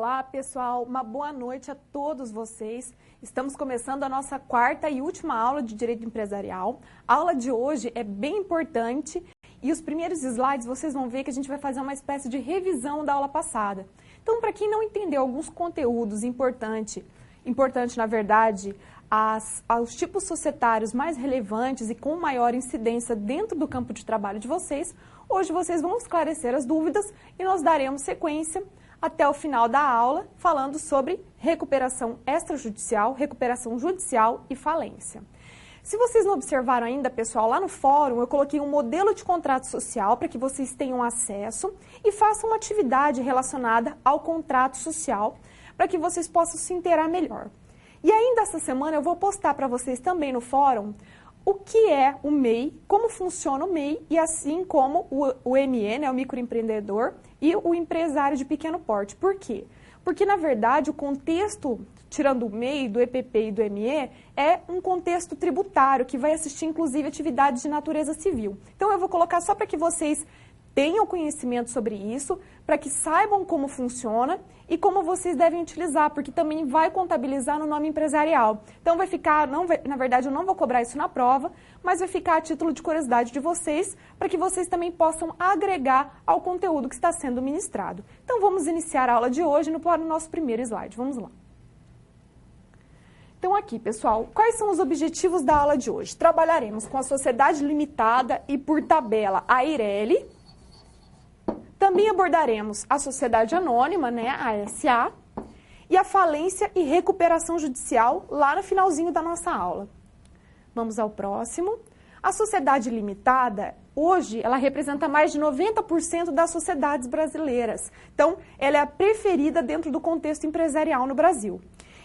Olá, pessoal, uma boa noite a todos vocês. Estamos começando a nossa quarta e última aula de Direito Empresarial. A aula de hoje é bem importante e os primeiros slides vocês vão ver que a gente vai fazer uma espécie de revisão da aula passada. Então, para quem não entendeu alguns conteúdos importante na verdade, aos tipos societários mais relevantes e com maior incidência dentro do campo de trabalho de vocês, hoje vocês vão esclarecer as dúvidas e nós daremos sequência até o final da aula, falando sobre recuperação extrajudicial, recuperação judicial e falência. Se vocês não observaram ainda, pessoal, lá no fórum eu coloquei um modelo de contrato social para que vocês tenham acesso e façam uma atividade relacionada ao contrato social para que vocês possam se inteirar melhor. E ainda essa semana eu vou postar para vocês também no fórum o que é o MEI, como funciona o MEI e assim como o ME, né, o microempreendedor, e o empresário de pequeno porte. Por quê? Porque, na verdade, o contexto, tirando o MEI, do EPP e do ME, é um contexto tributário, que vai assistir, inclusive, atividades de natureza civil. Então, eu vou colocar só para que vocês tenham conhecimento sobre isso, para que saibam como funciona e como vocês devem utilizar, porque também vai contabilizar no nome empresarial. Então vai ficar, na verdade eu não vou cobrar isso na prova, mas vai ficar a título de curiosidade de vocês, para que vocês também possam agregar ao conteúdo que está sendo ministrado. Então vamos iniciar a aula de hoje no nosso primeiro slide. Vamos lá. Então aqui, pessoal, quais são os objetivos da aula de hoje? Trabalharemos com a sociedade limitada e por tabela a Eireli. Também abordaremos a sociedade anônima, né, a SA, e a falência e recuperação judicial lá no finalzinho da nossa aula. Vamos ao próximo. A sociedade limitada, hoje, ela representa mais de 90% das sociedades brasileiras. Então, ela é a preferida dentro do contexto empresarial no Brasil.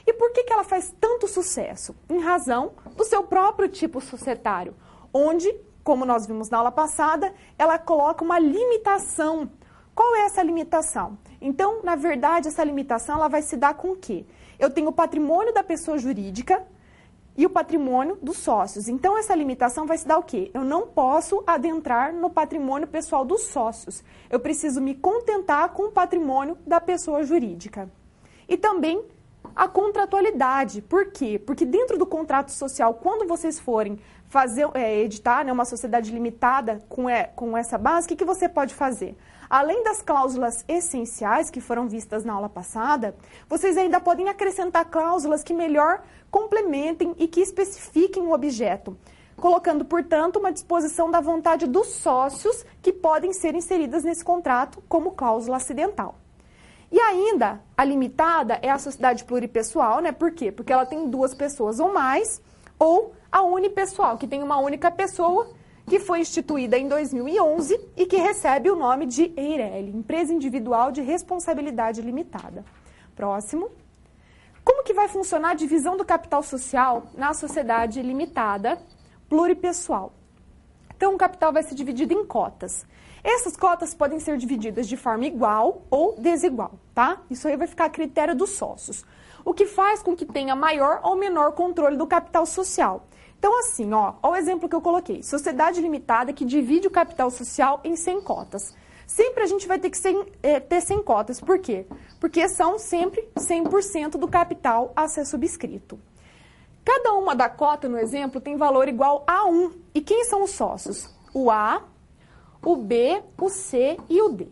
E por que ela faz tanto sucesso? Em razão do seu próprio tipo societário, onde, como nós vimos na aula passada, ela coloca uma limitação. Qual é essa limitação? Então, na verdade, essa limitação ela vai se dar com o quê? Eu tenho o patrimônio da pessoa jurídica e o patrimônio dos sócios. Então, essa limitação vai se dar o quê? Eu não posso adentrar no patrimônio pessoal dos sócios. Eu preciso me contentar com o patrimônio da pessoa jurídica. E também a contratualidade. Por quê? Porque dentro do contrato social, quando vocês forem editar, né, uma sociedade limitada com essa base, o que você pode fazer? Além das cláusulas essenciais que foram vistas na aula passada, vocês ainda podem acrescentar cláusulas que melhor complementem e que especifiquem o objeto, colocando, portanto, uma disposição da vontade dos sócios que podem ser inseridas nesse contrato como cláusula acidental. E ainda, a limitada é a sociedade pluripessoal, né? Por quê? Porque ela tem duas pessoas ou mais, ou a unipessoal, que tem uma única pessoa, que foi instituída em 2011 e que recebe o nome de Eireli, Empresa Individual de Responsabilidade Limitada. Próximo. Como que vai funcionar a divisão do capital social na sociedade limitada pluripessoal? Então, o capital vai ser dividido em cotas. Essas cotas podem ser divididas de forma igual ou desigual, tá? Isso aí vai ficar a critério dos sócios. O que faz com que tenha maior ou menor controle do capital social. Então, assim, ó o exemplo que eu coloquei. Sociedade limitada que divide o capital social em 100 cotas. Sempre a gente vai ter que ter 100 cotas. Por quê? Porque são sempre 100% do capital a ser subscrito. Cada uma da cota, no exemplo, tem valor igual a 1. E quem são os sócios? O A, o B, o C e o D.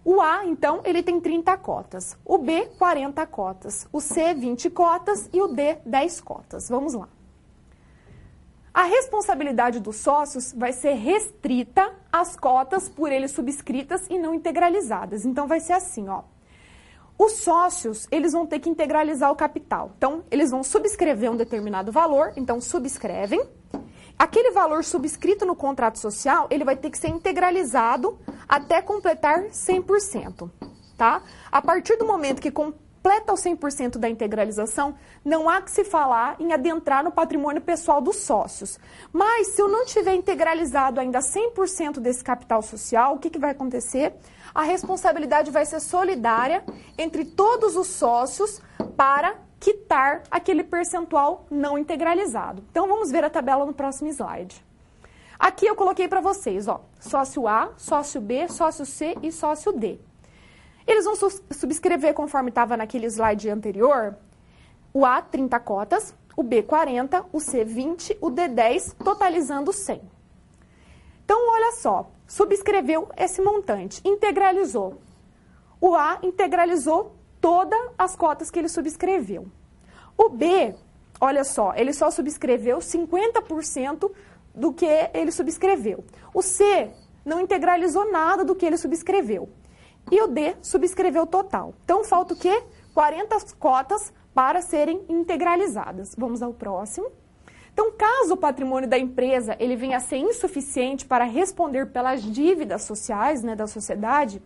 O A, então, ele tem 30 cotas. O B, 40 cotas. O C, 20 cotas e o D, 10 cotas. Vamos lá. A responsabilidade dos sócios vai ser restrita às cotas por eles subscritas e não integralizadas. Então, vai ser assim, ó. Os sócios, eles vão ter que integralizar o capital. Então, eles vão subscrever um determinado valor, então subscrevem. Aquele valor subscrito no contrato social, ele vai ter que ser integralizado até completar 100%, tá? A partir do momento que completa o 100% da integralização, não há que se falar em adentrar no patrimônio pessoal dos sócios. Mas, se eu não tiver integralizado ainda 100% desse capital social, o que vai acontecer? A responsabilidade vai ser solidária entre todos os sócios para quitar aquele percentual não integralizado. Então, vamos ver a tabela no próximo slide. Aqui eu coloquei para vocês, ó, sócio A, sócio B, sócio C e sócio D. Eles vão subscrever, conforme estava naquele slide anterior, o A, 30 cotas, o B, 40, o C, 20, o D, 10, totalizando 100. Então, olha só, subscreveu esse montante, integralizou. O A integralizou todas as cotas que ele subscreveu. O B, olha só, ele só subscreveu 50% do que ele subscreveu. O C não integralizou nada do que ele subscreveu. E o D subscreveu total. Então, falta o quê? 40 cotas para serem integralizadas. Vamos ao próximo. Então, caso o patrimônio da empresa ele venha a ser insuficiente para responder pelas dívidas sociais, né, da sociedade,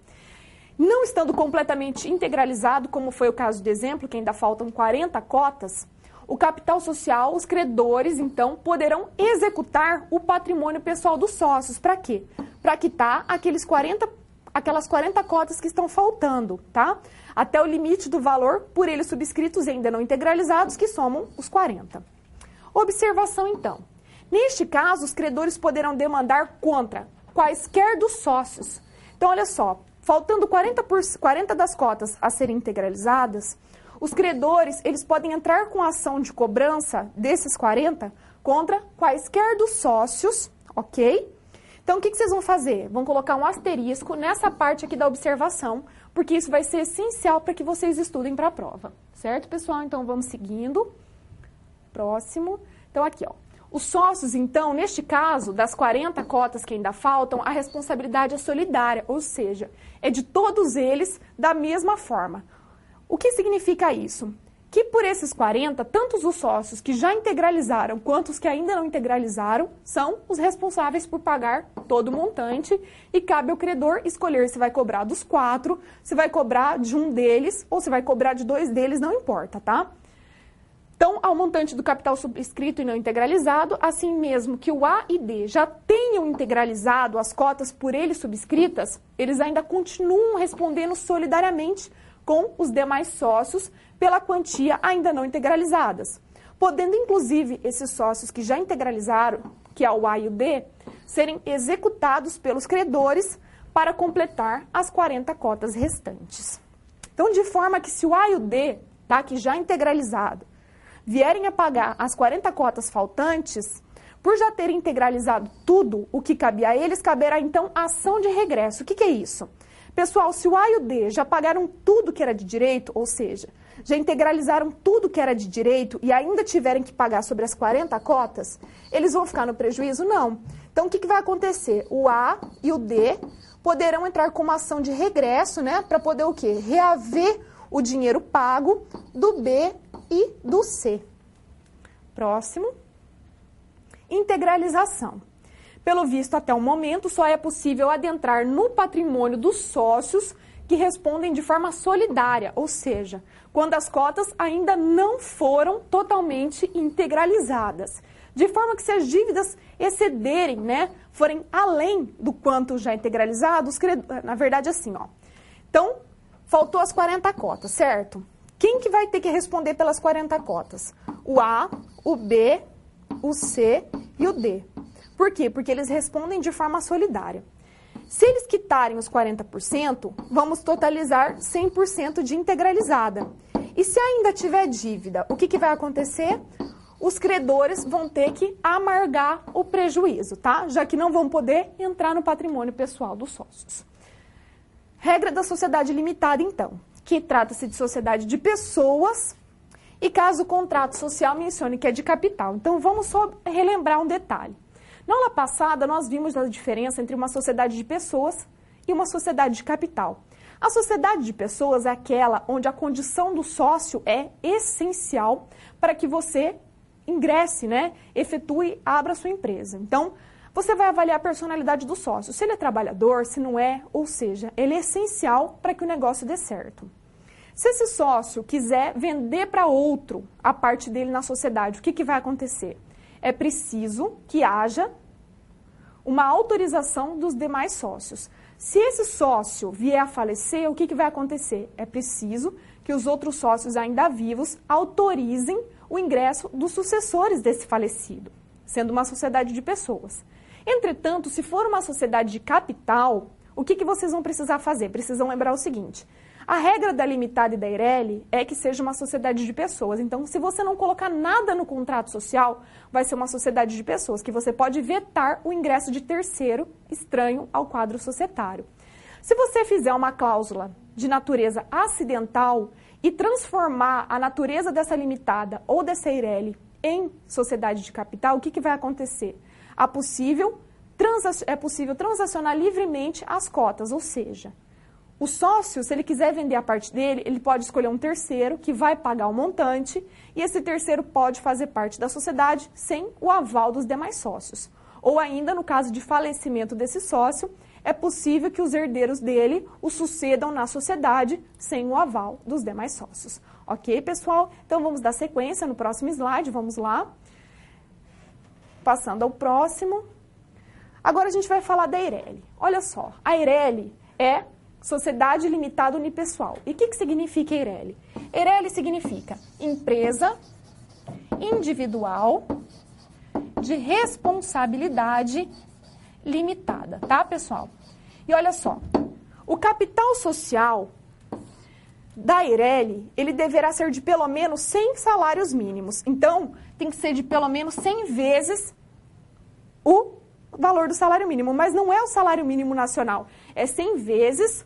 não estando completamente integralizado, como foi o caso de exemplo, que ainda faltam 40 cotas, o capital social, os credores, então, poderão executar o patrimônio pessoal dos sócios. Para quê? Para quitar aquelas 40 cotas que estão faltando, tá? Até o limite do valor por eles subscritos e ainda não integralizados, que somam os 40. Observação, então. Neste caso, os credores poderão demandar contra quaisquer dos sócios. Então, olha só, faltando 40 das cotas a serem integralizadas, os credores, eles podem entrar com ação de cobrança desses 40 contra quaisquer dos sócios, ok? Então, o que vocês vão fazer? Vão colocar um asterisco nessa parte aqui da observação, porque isso vai ser essencial para que vocês estudem para a prova. Certo, pessoal? Então, vamos seguindo. Próximo. Então, aqui, ó. Os sócios, então, neste caso, das 40 cotas que ainda faltam, a responsabilidade é solidária, ou seja, é de todos eles da mesma forma. O que significa isso? Que por esses 40, tanto os sócios que já integralizaram quanto os que ainda não integralizaram são os responsáveis por pagar todo o montante e cabe ao credor escolher se vai cobrar dos 4, se vai cobrar de um deles ou se vai cobrar de 2 deles, não importa, tá? Então, ao montante do capital subscrito e não integralizado, assim mesmo que o A e D já tenham integralizado as cotas por eles subscritas, eles ainda continuam respondendo solidariamente com os demais sócios pela quantia ainda não integralizadas, podendo inclusive esses sócios que já integralizaram, que é o A e o D, serem executados pelos credores para completar as 40 cotas restantes. Então, de forma que se o A e o D, tá, que já integralizado, vierem a pagar as 40 cotas faltantes, por já terem integralizado tudo o que cabia a eles, caberá então a ação de regresso. O que é isso? Pessoal, se o A e o D já pagaram tudo que era de direito, ou seja, já integralizaram tudo que era de direito e ainda tiverem que pagar sobre as 40 cotas, eles vão ficar no prejuízo? Não. Então, o que vai acontecer? O A e o D poderão entrar com uma ação de regresso, né, para poder o quê? Reaver o dinheiro pago do B e do C. Próximo. Integralização. Pelo visto, até o momento, só é possível adentrar no patrimônio dos sócios que respondem de forma solidária, ou seja, quando as cotas ainda não foram totalmente integralizadas. De forma que se as dívidas excederem, né, forem além do quanto já integralizado, na verdade assim, ó. Então, faltou as 40 cotas, certo? Quem que vai ter que responder pelas 40 cotas? O A, o B, o C e o D. Por quê? Porque eles respondem de forma solidária. Se eles quitarem os 40%, vamos totalizar 100% de integralizada. E se ainda tiver dívida, o que vai acontecer? Os credores vão ter que amargar o prejuízo, tá? Já que não vão poder entrar no patrimônio pessoal dos sócios. Regra da sociedade limitada, então, que trata-se de sociedade de pessoas e caso o contrato social mencione que é de capital. Então, vamos só relembrar um detalhe. Na aula passada, nós vimos a diferença entre uma sociedade de pessoas e uma sociedade de capital. A sociedade de pessoas é aquela onde a condição do sócio é essencial para que você ingresse, né, efetue, abra a sua empresa. Então, você vai avaliar a personalidade do sócio, se ele é trabalhador, se não é, ou seja, ele é essencial para que o negócio dê certo. Se esse sócio quiser vender para outro a parte dele na sociedade, o que vai acontecer? É preciso que haja uma autorização dos demais sócios. Se esse sócio vier a falecer, o que vai acontecer? É preciso que os outros sócios ainda vivos autorizem o ingresso dos sucessores desse falecido, sendo uma sociedade de pessoas. Entretanto, se for uma sociedade de capital, o que vocês vão precisar fazer? Precisam lembrar o seguinte: A regra da limitada e da Eireli é que seja uma sociedade de pessoas. Então, se você não colocar nada no contrato social, vai ser uma sociedade de pessoas, que você pode vetar o ingresso de terceiro estranho ao quadro societário. Se você fizer uma cláusula de natureza acidental e transformar a natureza dessa limitada ou dessa Eireli em sociedade de capital, o que vai acontecer? É possível transacionar livremente as cotas, ou seja, o sócio, se ele quiser vender a parte dele, ele pode escolher um terceiro que vai pagar o montante e esse terceiro pode fazer parte da sociedade sem o aval dos demais sócios. Ou ainda, no caso de falecimento desse sócio, é possível que os herdeiros dele o sucedam na sociedade sem o aval dos demais sócios. Ok, pessoal? Então, vamos dar sequência no próximo slide, vamos lá. Passando ao próximo. Agora a gente vai falar da Eireli. Olha só, a Eireli é Sociedade Limitada Unipessoal. E o que significa Eireli? Eireli significa empresa individual de responsabilidade limitada, tá, pessoal? E olha só, o capital social da Eireli, ele deverá ser de pelo menos 100 salários mínimos. Então, tem que ser de pelo menos 100 vezes o valor do salário mínimo, mas não é o salário mínimo nacional, é 100 vezes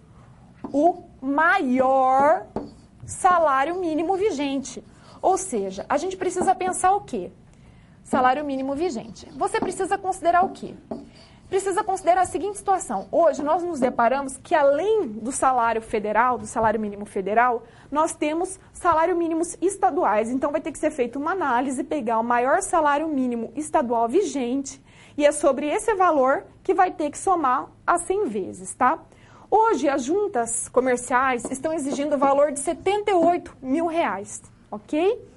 o maior salário mínimo vigente. Ou seja, a gente precisa pensar o quê? Salário mínimo vigente. Você precisa considerar o quê? Precisa considerar a seguinte situação. Hoje nós nos deparamos que além do salário federal, do salário mínimo federal, nós temos salário mínimos estaduais. Então vai ter que ser feita uma análise, pegar o maior salário mínimo estadual vigente e é sobre esse valor que vai ter que somar a 100 vezes, tá? Hoje as juntas comerciais estão exigindo o valor de R$78 mil, ok?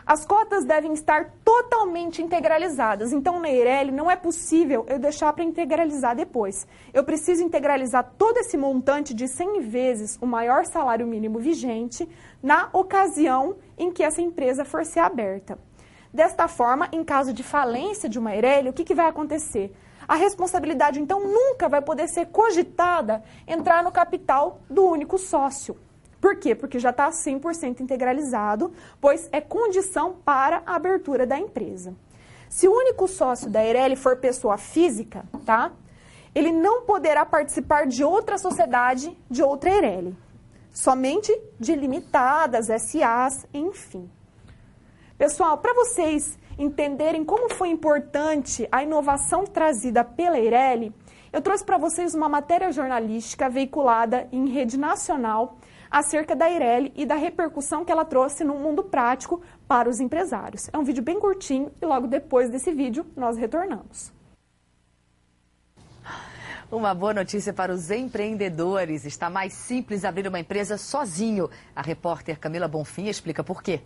As cotas devem estar totalmente integralizadas. Então, na Eireli, não é possível eu deixar para integralizar depois. Eu preciso integralizar todo esse montante de 100 vezes o maior salário mínimo vigente na ocasião em que essa empresa for ser aberta. Desta forma, em caso de falência de uma Eireli, o que vai acontecer? A responsabilidade, então, nunca vai poder ser cogitada entrar no capital do único sócio. Por quê? Porque já está 100% integralizado, pois é condição para a abertura da empresa. Se o único sócio da Eireli for pessoa física, tá? Ele não poderá participar de outra sociedade, de outra Eireli. Somente de limitadas, SAs, enfim. Pessoal, para vocês entenderem como foi importante a inovação trazida pela Eireli, eu trouxe para vocês uma matéria jornalística veiculada em rede nacional acerca da Eireli e da repercussão que ela trouxe no mundo prático para os empresários. É um vídeo bem curtinho e logo depois desse vídeo nós retornamos. Uma boa notícia para os empreendedores. Está mais simples abrir uma empresa sozinho. A repórter Camila Bonfim explica por quê.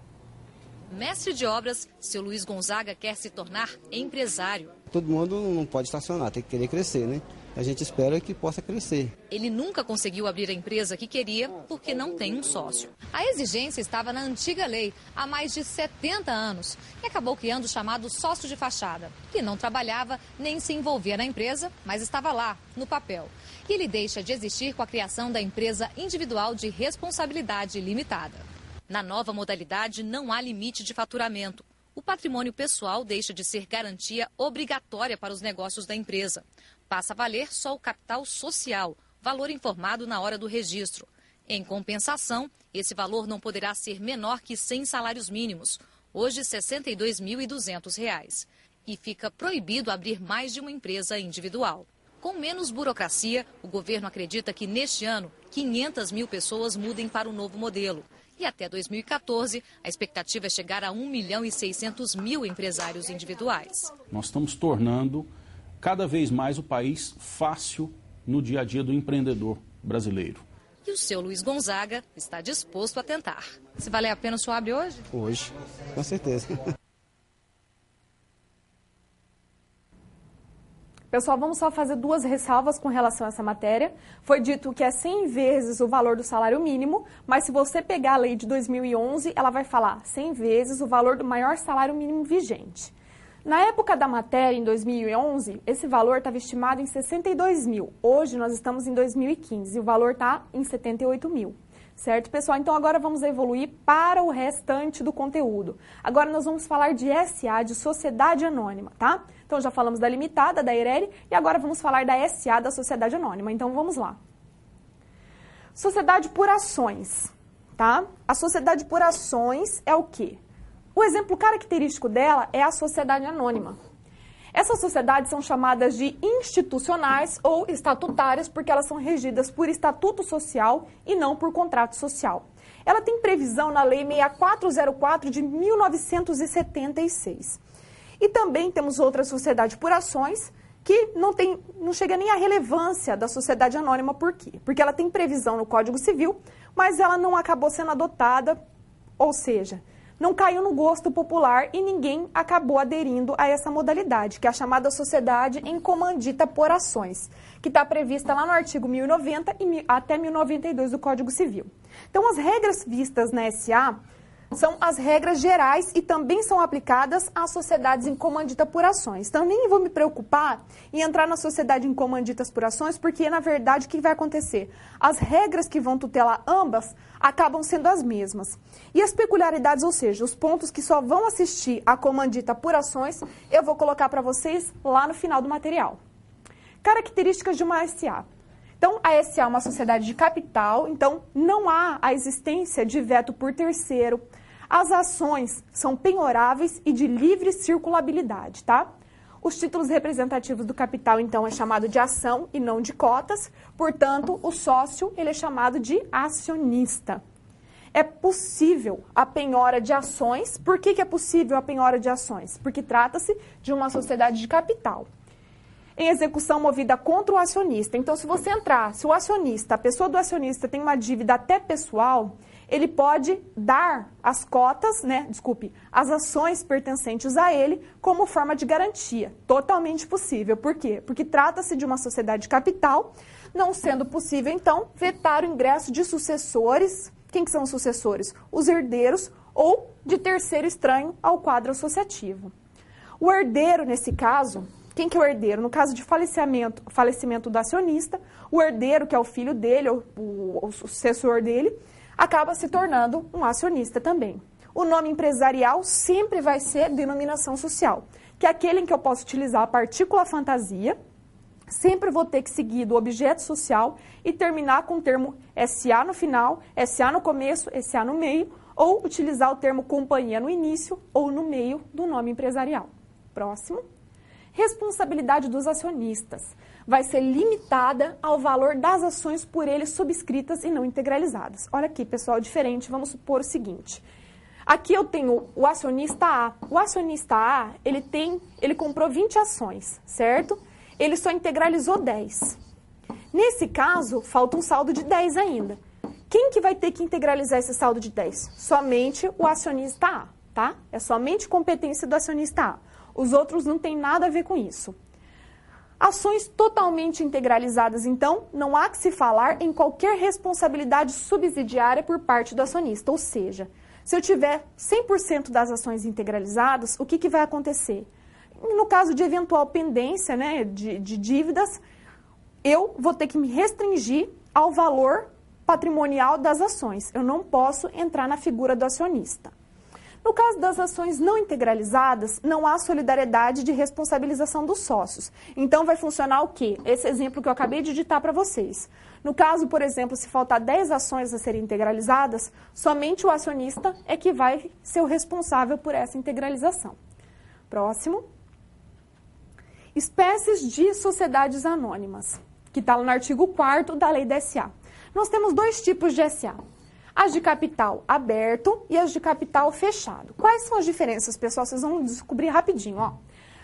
Mestre de obras, seu Luiz Gonzaga quer se tornar empresário. Todo mundo não pode estacionar, tem que querer crescer, né? A gente espera que possa crescer. Ele nunca conseguiu abrir a empresa que queria porque não tem um sócio. A exigência estava na antiga lei, há mais de 70 anos, e acabou criando o chamado sócio de fachada, que não trabalhava nem se envolvia na empresa, mas estava lá, no papel. E ele deixa de existir com a criação da empresa individual de responsabilidade limitada. Na nova modalidade, não há limite de faturamento. O patrimônio pessoal deixa de ser garantia obrigatória para os negócios da empresa. Passa a valer só o capital social, valor informado na hora do registro. Em compensação, esse valor não poderá ser menor que 100 salários mínimos, hoje R$ 62.200. E fica proibido abrir mais de uma empresa individual. Com menos burocracia, o governo acredita que neste ano 500 mil pessoas mudem para o novo modelo. E até 2014, a expectativa é chegar a 1.600.000 empresários individuais. Nós estamos tornando cada vez mais o país fácil no dia a dia do empreendedor brasileiro. E o seu Luiz Gonzaga está disposto a tentar. Se valer a pena, o senhor abre hoje? Hoje, com certeza. Pessoal, vamos só fazer duas ressalvas com relação a essa matéria. Foi dito que é 100 vezes o valor do salário mínimo, mas se você pegar a lei de 2011, ela vai falar 100 vezes o valor do maior salário mínimo vigente. Na época da matéria, em 2011, esse valor estava estimado em 62 mil. Hoje nós estamos em 2015 e o valor está em 78 mil. Certo, pessoal? Então, agora vamos evoluir para o restante do conteúdo. Agora nós vamos falar de SA, de Sociedade Anônima, tá? Então, já falamos da limitada, da Eireli, e agora vamos falar da SA, da Sociedade Anônima. Então, vamos lá. Sociedade por ações, tá? A sociedade por ações é o quê? O exemplo característico dela é a Sociedade Anônima. Essas sociedades são chamadas de institucionais ou estatutárias porque elas são regidas por estatuto social e não por contrato social. Ela tem previsão na Lei 6404 de 1976. E também temos outra sociedade por ações que não chega nem à relevância da sociedade anônima. Por quê? Porque ela tem previsão no Código Civil, mas ela não acabou sendo adotada, ou seja, não caiu no gosto popular e ninguém acabou aderindo a essa modalidade, que é a chamada sociedade em comandita por ações, que está prevista lá no artigo 1090 e até 1092 do Código Civil. Então, as regras vistas na SA são as regras gerais e também são aplicadas às sociedades em comandita por ações. Então, nem vou me preocupar em entrar na sociedade em comanditas por ações, porque, na verdade, o que vai acontecer? As regras que vão tutelar ambas acabam sendo as mesmas. E as peculiaridades, ou seja, os pontos que só vão assistir a comandita por ações, eu vou colocar para vocês lá no final do material. Características de uma SA. Então, a SA é uma sociedade de capital, então não há a existência de veto por terceiro. As ações são penhoráveis e de livre circulabilidade, tá? Os títulos representativos do capital, então, é chamado de ação e não de cotas. Portanto, o sócio, ele é chamado de acionista. É possível a penhora de ações. Por que é possível a penhora de ações? Porque trata-se de uma sociedade de capital em execução movida contra o acionista. Então, se você entrar, se o acionista, a pessoa do acionista tem uma dívida até pessoal, ele pode dar as cotas, as ações pertencentes a ele como forma de garantia. Totalmente possível. Por quê? Porque trata-se de uma sociedade de capital, não sendo possível, então, vetar o ingresso de sucessores. Quem que são os sucessores? Os herdeiros ou de terceiro estranho ao quadro associativo. O herdeiro, nesse caso, quem que é o herdeiro? No caso de falecimento do acionista, o herdeiro, que é o filho dele, ou o sucessor dele, acaba se tornando um acionista também. O nome empresarial sempre vai ser denominação social, que é aquele em que eu posso utilizar a partícula fantasia, sempre vou ter que seguir do objeto social e terminar com o termo SA no final, SA no começo, SA no meio, ou utilizar o termo companhia no início ou no meio do nome empresarial. Próximo. Responsabilidade dos acionistas vai ser limitada ao valor das ações por eles subscritas e não integralizadas. Olha aqui, pessoal, diferente. Vamos supor o seguinte. Aqui eu tenho o acionista A. O acionista A, ele comprou 20 ações, certo? Ele só integralizou 10. Nesse caso, falta um saldo de 10 ainda. Quem que vai ter que integralizar esse saldo de 10? Somente o acionista A, tá? É somente competência do acionista A. Os outros não têm nada a ver com isso. Ações totalmente integralizadas, então, não há que se falar em qualquer responsabilidade subsidiária por parte do acionista. Ou seja, se eu tiver 100% das ações integralizadas, o que vai acontecer? No caso de eventual pendência, de dívidas, eu vou ter que me restringir ao valor patrimonial das ações. Eu não posso entrar na figura do acionista. No caso das ações não integralizadas, não há solidariedade de responsabilização dos sócios. Então, vai funcionar o quê? Esse exemplo que eu acabei de ditar para vocês. No caso, por exemplo, se faltar 10 ações a serem integralizadas, somente o acionista é que vai ser o responsável por essa integralização. Próximo. Espécies de sociedades anônimas, que está no artigo 4º da Lei da SA. Nós temos dois tipos de SA. As de capital aberto e as de capital fechado. Quais são as diferenças, pessoal? Vocês vão descobrir rapidinho, ó.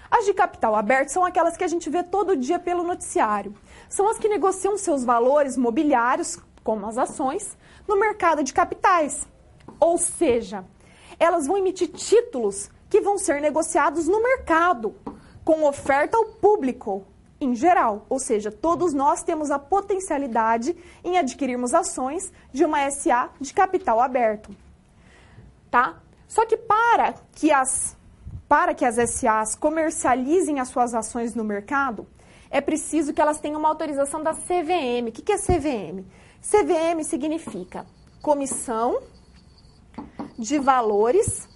As de capital aberto são aquelas que a gente vê todo dia pelo noticiário. São as que negociam seus valores mobiliários, como as ações, no mercado de capitais. Ou seja, elas vão emitir títulos que vão ser negociados no mercado, com oferta ao público em geral, ou seja, todos nós temos a potencialidade em adquirirmos ações de uma SA de capital aberto, tá? Só que para que as SAs comercializem as suas ações no mercado, é preciso que elas tenham uma autorização da CVM. O que é CVM? CVM significa Comissão de Valores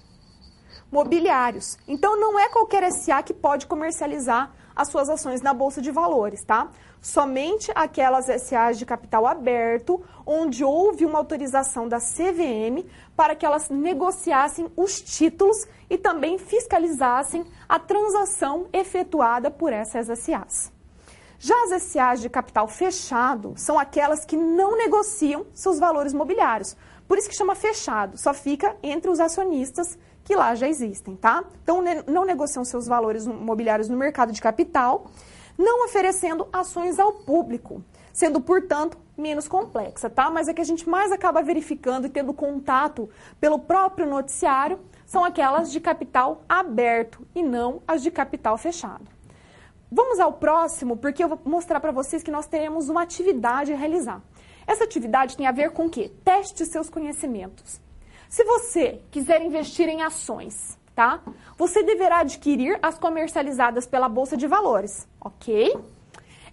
Mobiliários. Então, não é qualquer SA que pode comercializar as suas ações na Bolsa de Valores, tá? Somente aquelas SAs de capital aberto, onde houve uma autorização da CVM para que elas negociassem os títulos e também fiscalizassem a transação efetuada por essas SAs. Já as SAs de capital fechado são aquelas que não negociam seus valores mobiliários. Por isso que chama fechado, só fica entre os acionistas que lá já existem, tá? Então, não negociam seus valores mobiliários no mercado de capital, não oferecendo ações ao público, sendo, portanto, menos complexa, tá? Mas é que a gente mais acaba verificando e tendo contato pelo próprio noticiário são aquelas de capital aberto e não as de capital fechado. Vamos ao próximo, porque eu vou mostrar para vocês que nós teremos uma atividade a realizar. Essa atividade tem a ver com o quê? Teste seus conhecimentos. Se você quiser investir em ações, tá? Você deverá adquirir as comercializadas pela Bolsa de Valores, ok?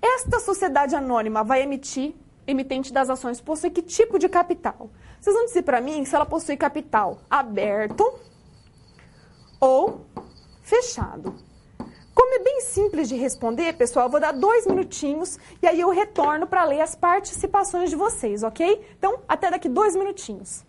Esta sociedade anônima vai emitente das ações, possui que tipo de capital? Vocês vão dizer para mim se ela possui capital aberto ou fechado. Como é bem simples de responder, pessoal, eu vou dar 2 minutinhos e aí eu retorno para ler as participações de vocês, ok? Então, até daqui 2 minutinhos.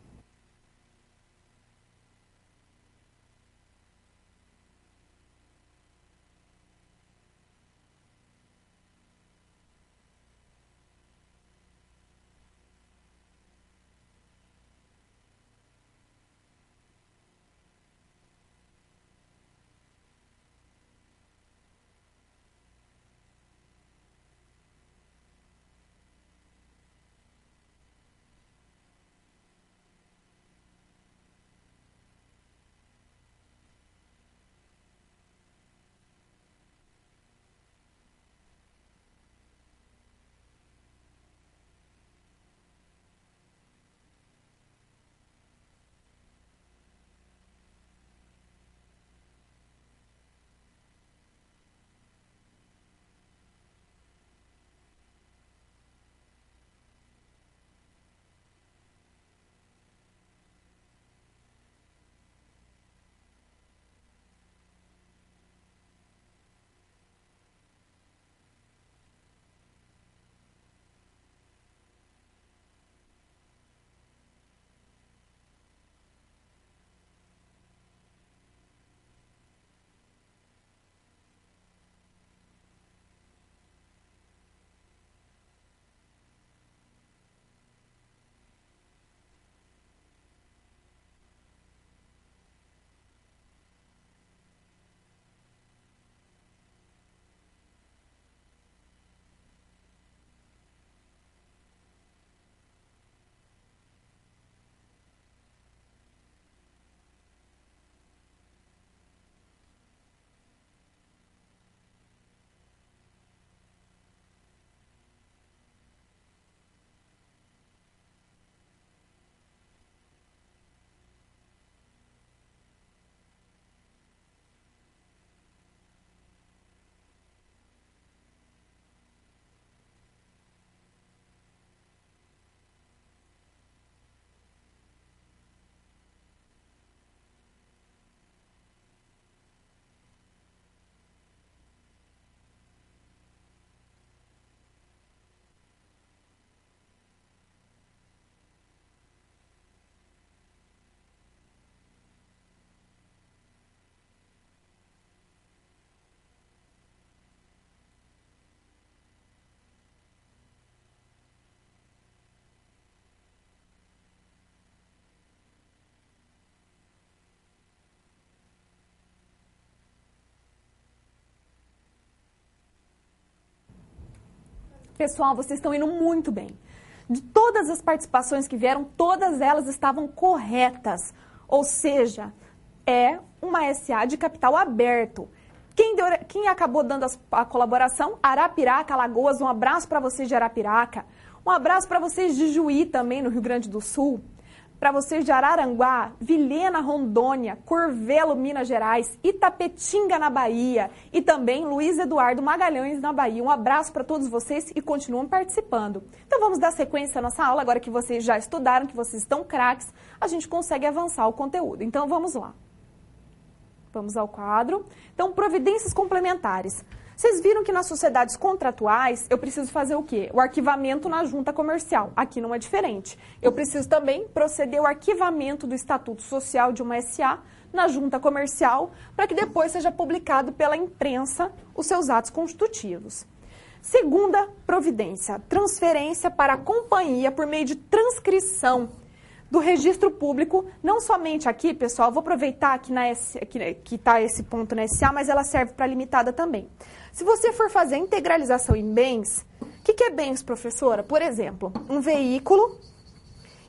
Pessoal, vocês estão indo muito bem. De todas as participações que vieram, todas elas estavam corretas. Ou seja, é uma SA de capital aberto. Quem acabou dando a colaboração? Arapiraca, Alagoas, um abraço para vocês de Arapiraca. Um abraço para vocês de Juí também, no Rio Grande do Sul. para vocês de Araranguá, Vilhena, Rondônia, Curvelo, Minas Gerais, Itapetinga, na Bahia e também Luiz Eduardo Magalhães, na Bahia. Um abraço para todos vocês e continuam participando. Então vamos dar sequência à nossa aula, agora que vocês já estudaram, que vocês estão craques, a gente consegue avançar o conteúdo. Então vamos lá. Vamos ao quadro. Então, providências complementares. Vocês viram que nas sociedades contratuais eu preciso fazer o quê? O arquivamento na junta comercial. Aqui não é diferente. Eu preciso também proceder ao arquivamento do estatuto social de uma SA na junta comercial para que depois seja publicado pela imprensa os seus atos constitutivos. Segunda providência, transferência para a companhia por meio de transcrição do registro público, não somente aqui, pessoal, vou aproveitar que está esse ponto na SA, mas ela serve para limitada também. Se você for fazer integralização em bens, o que é bens, professora? Por exemplo, um veículo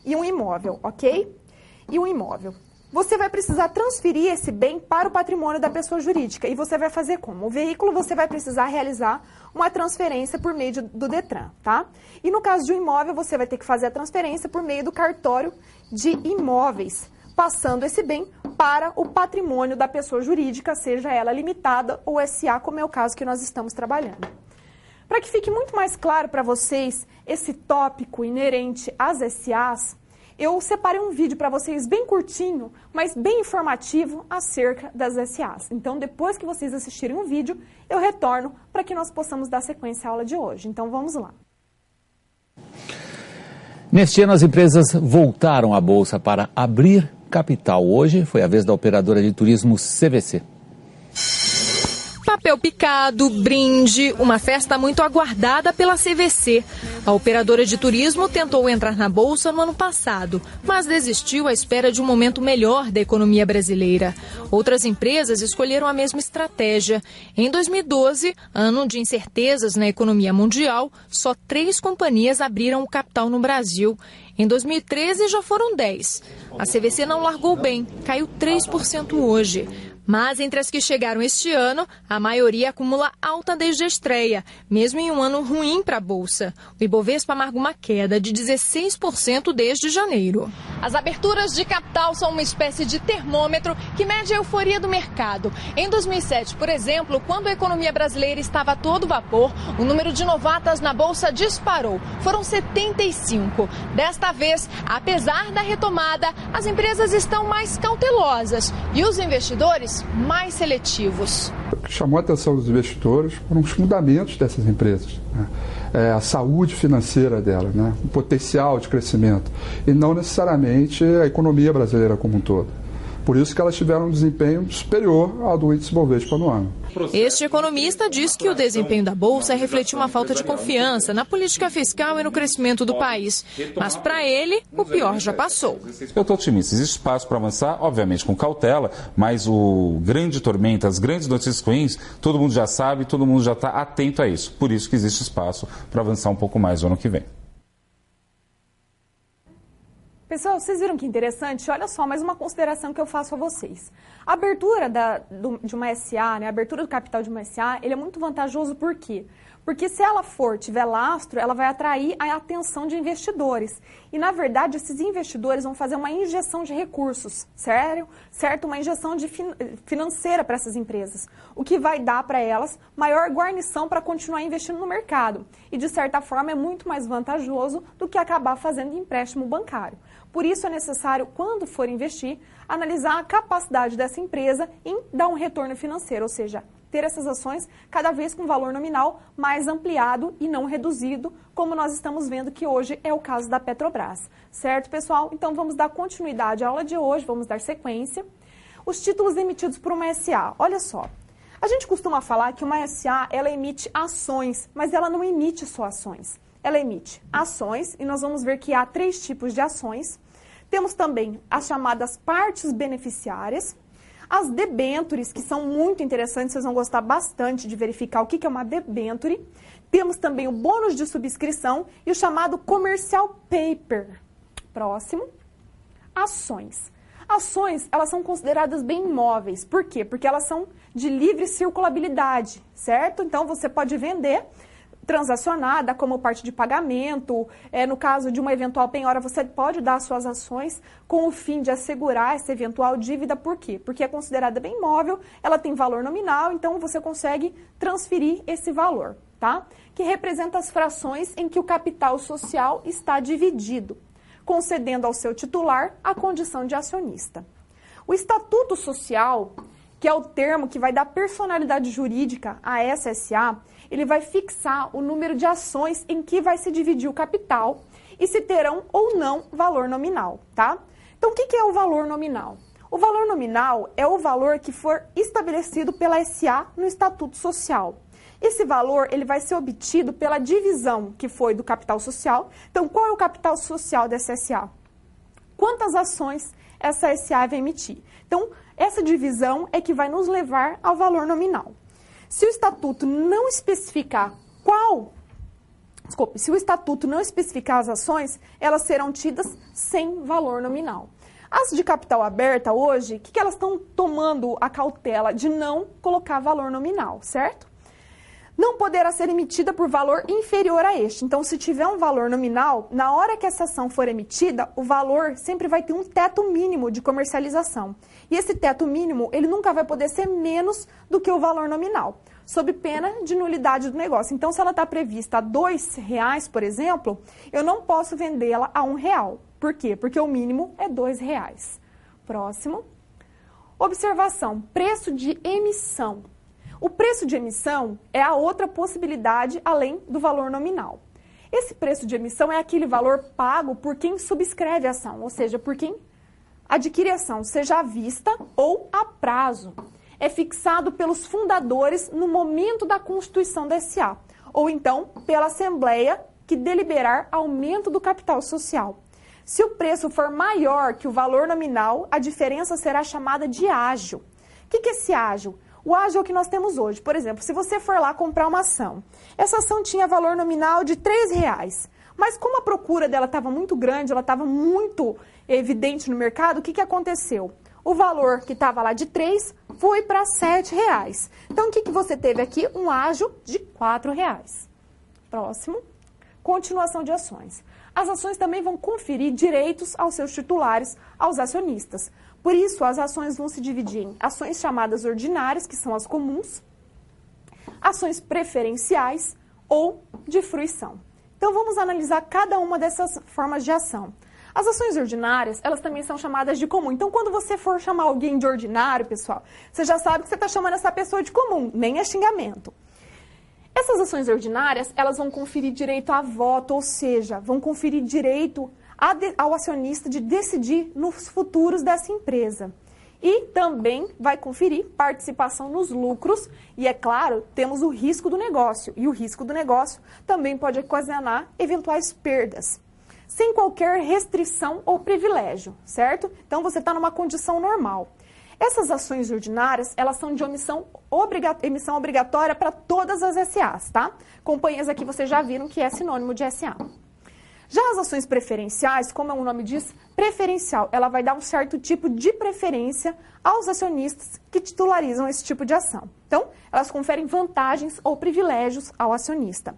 e um imóvel, ok? E um imóvel. Você vai precisar transferir esse bem para o patrimônio da pessoa jurídica. E você vai fazer como? O veículo você vai precisar realizar uma transferência por meio do Detran, tá? E no caso de um imóvel, você vai ter que fazer a transferência por meio do cartório de imóveis, passando esse bem para o patrimônio da pessoa jurídica, seja ela limitada ou SA, como é o caso que nós estamos trabalhando. Para que fique muito mais claro para vocês esse tópico inerente às SAs, eu separei um vídeo para vocês bem curtinho, mas bem informativo acerca das SAs. Então, depois que vocês assistirem o vídeo, eu retorno para que nós possamos dar sequência à aula de hoje. Então, vamos lá. Neste ano, as empresas voltaram à Bolsa para abrir capital. Hoje foi a vez da operadora de turismo CVC. Papel picado, brinde, uma festa muito aguardada pela CVC. A operadora de turismo tentou entrar na Bolsa no ano passado, mas desistiu à espera de um momento melhor da economia brasileira. Outras empresas escolheram a mesma estratégia. Em 2012, ano de incertezas na economia mundial, só 3 companhias abriram o capital no Brasil. Em 2013, já foram 10. A CVC não largou bem, caiu 3% hoje. Mas entre as que chegaram este ano, a maioria acumula alta desde a estreia, mesmo em um ano ruim para a Bolsa. O Ibovespa amarga uma queda de 16% desde janeiro. As aberturas de capital são uma espécie de termômetro que mede a euforia do mercado. Em 2007, por exemplo, quando a economia brasileira estava a todo vapor, o número de novatas na Bolsa disparou. Foram 75. Desta vez, apesar da retomada, as empresas estão mais cautelosas e os investidores mais seletivos. O que chamou a atenção dos investidores foram os fundamentos dessas empresas, né? A saúde financeira dela, né? O potencial de crescimento, e não necessariamente a economia brasileira como um todo. Por isso que elas tiveram um desempenho superior ao do índice Bovespa no ano. Este economista diz que o desempenho da Bolsa refletiu uma falta de confiança na política fiscal e no crescimento do país. Mas, para ele, o pior já passou. Eu estou otimista. Existe espaço para avançar, obviamente com cautela, mas o grande tormento, as grandes notícias ruins, todo mundo já sabe, todo mundo já está atento a isso. Por isso que existe espaço para avançar um pouco mais no ano que vem. Pessoal, vocês viram que interessante? Olha só, mais uma consideração que eu faço a vocês. A abertura de uma SA, né, a abertura do capital de uma SA, ele é muito vantajoso por quê? Porque se ela tiver lastro, ela vai atrair a atenção de investidores. E, na verdade, esses investidores vão fazer uma injeção de recursos, certo? Uma injeção financeira para essas empresas, o que vai dar para elas maior guarnição para continuar investindo no mercado. E, de certa forma, é muito mais vantajoso do que acabar fazendo empréstimo bancário. Por isso, é necessário, quando for investir, analisar a capacidade dessa empresa em dar um retorno financeiro, ou seja, ter essas ações cada vez com valor nominal mais ampliado e não reduzido, como nós estamos vendo que hoje é o caso da Petrobras. Certo, pessoal? Então, vamos dar continuidade à aula de hoje, vamos dar sequência. Os títulos emitidos por uma SA. Olha só, a gente costuma falar que uma SA, ela emite ações, mas ela não emite só ações. Ela emite ações, e nós vamos ver que há 3 tipos de ações. Temos também as chamadas partes beneficiárias, as debêntures, que são muito interessantes, vocês vão gostar bastante de verificar o que é uma debênture. Temos também o bônus de subscrição e o chamado commercial paper. Próximo, ações. Ações, elas são consideradas bem imóveis. Por quê? Porque elas são de livre circulabilidade, certo? Então, você pode vender transacionada como parte de pagamento. No caso de uma eventual penhora, você pode dar suas ações com o fim de assegurar essa eventual dívida. Por quê? Porque é considerada bem imóvel, ela tem valor nominal, então você consegue transferir esse valor, tá? Que representa as frações em que o capital social está dividido, concedendo ao seu titular a condição de acionista. O estatuto social, que é o termo que vai dar personalidade jurídica à SSA, ele vai fixar o número de ações em que vai se dividir o capital e se terão ou não valor nominal, tá? Então, o que é o valor nominal? O valor nominal é o valor que for estabelecido pela SA no Estatuto Social. Esse valor ele vai ser obtido pela divisão que foi do capital social. Então, qual é o capital social dessa SA? Quantas ações essa SA vai emitir? Então, essa divisão é que vai nos levar ao valor nominal. Se o estatuto não especificar se o estatuto não especificar as ações, elas serão tidas sem valor nominal. As de capital aberta hoje, o que elas estão tomando a cautela de não colocar valor nominal, certo? Não poderá ser emitida por valor inferior a este. Então, se tiver um valor nominal, na hora que essa ação for emitida, o valor sempre vai ter um teto mínimo de comercialização. E esse teto mínimo, ele nunca vai poder ser menos do que o valor nominal, sob pena de nulidade do negócio. Então, se ela está prevista a R$2, por exemplo, eu não posso vendê-la a R$1. Por quê? Porque o mínimo é R$2. Próximo. Observação, preço de emissão. O preço de emissão é a outra possibilidade além do valor nominal. Esse preço de emissão é aquele valor pago por quem subscreve a ação, ou seja, por quem adquire a ação, seja à vista ou a prazo. É fixado pelos fundadores no momento da constituição da SA, ou então pela Assembleia que deliberar aumento do capital social. Se o preço for maior que o valor nominal, a diferença será chamada de ágio. O que é esse ágio? O ágio é o que nós temos hoje. Por exemplo, se você for lá comprar uma ação, essa ação tinha valor nominal de R$3, mas como a procura dela estava muito grande, ela estava muito evidente no mercado, o que aconteceu? O valor que estava lá de 3 foi para R$7. Então, o que você teve aqui? Um ágio de R$4. Próximo. Continuação de ações. As ações também vão conferir direitos aos seus titulares, aos acionistas. Por isso, as ações vão se dividir em ações chamadas ordinárias, que são as comuns, ações preferenciais ou de fruição. Então, vamos analisar cada uma dessas formas de ação. As ações ordinárias, elas também são chamadas de comum. Então, quando você for chamar alguém de ordinário, pessoal, você já sabe que você está chamando essa pessoa de comum, nem é xingamento. Essas ações ordinárias, elas vão conferir direito a voto, ou seja, vão conferir direito ao acionista de decidir nos futuros dessa empresa. E também vai conferir participação nos lucros e, é claro, temos o risco do negócio. E o risco do negócio também pode ocasionar eventuais perdas, sem qualquer restrição ou privilégio, certo? Então, você está numa condição normal. Essas ações ordinárias, elas são de emissão obrigatória para todas as SAs, tá? Companhias aqui vocês já viram que é sinônimo de SA. Já as ações preferenciais, como o nome diz, preferencial, ela vai dar um certo tipo de preferência aos acionistas que titularizam esse tipo de ação. Então, elas conferem vantagens ou privilégios ao acionista.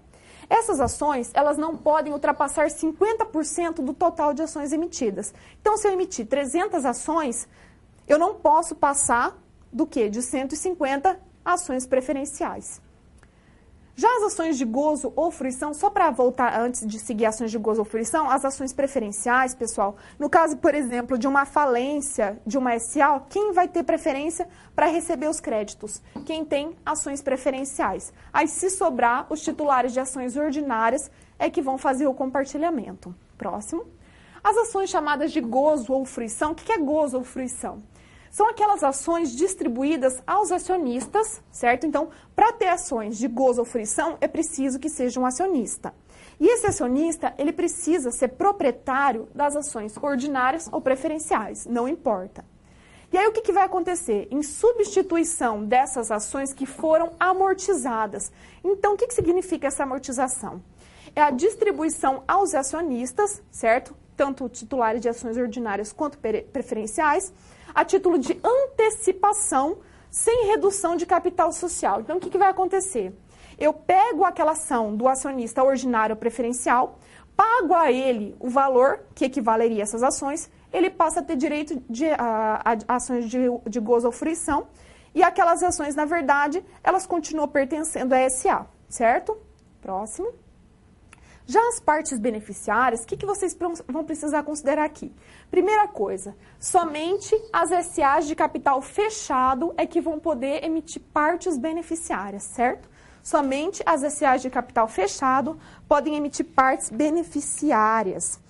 Essas ações, elas não podem ultrapassar 50% do total de ações emitidas. Então, se eu emitir 300 ações, eu não posso passar do que? De 150 ações preferenciais. Já as ações de gozo ou fruição, só para voltar antes de seguir ações de gozo ou fruição, as ações preferenciais, pessoal, no caso, por exemplo, de uma falência de uma SA, quem vai ter preferência para receber os créditos? Quem tem ações preferenciais. Aí, se sobrar, os titulares de ações ordinárias é que vão fazer o compartilhamento. Próximo. As ações chamadas de gozo ou fruição, o que é gozo ou fruição? São aquelas ações distribuídas aos acionistas, certo? Então, para ter ações de gozo ou fruição, é preciso que seja um acionista. E esse acionista, ele precisa ser proprietário das ações ordinárias ou preferenciais, não importa. E aí, o que vai acontecer? Em substituição dessas ações que foram amortizadas. Então, o que significa essa amortização? É a distribuição aos acionistas, certo? Tanto titulares de ações ordinárias quanto preferenciais, a título de antecipação sem redução de capital social. Então, o que vai acontecer? eu pego aquela ação do acionista ordinário ou preferencial, pago a ele o valor que equivaleria a essas ações, ele passa a ter direito a ações de gozo ou fruição, e aquelas ações, na verdade, elas continuam pertencendo à SA, certo? Próximo. Já as partes beneficiárias, o que vocês vão precisar considerar aqui? Primeira coisa, somente as SAs de capital fechado é que vão poder emitir partes beneficiárias, certo? Somente as SAs de capital fechado podem emitir partes beneficiárias.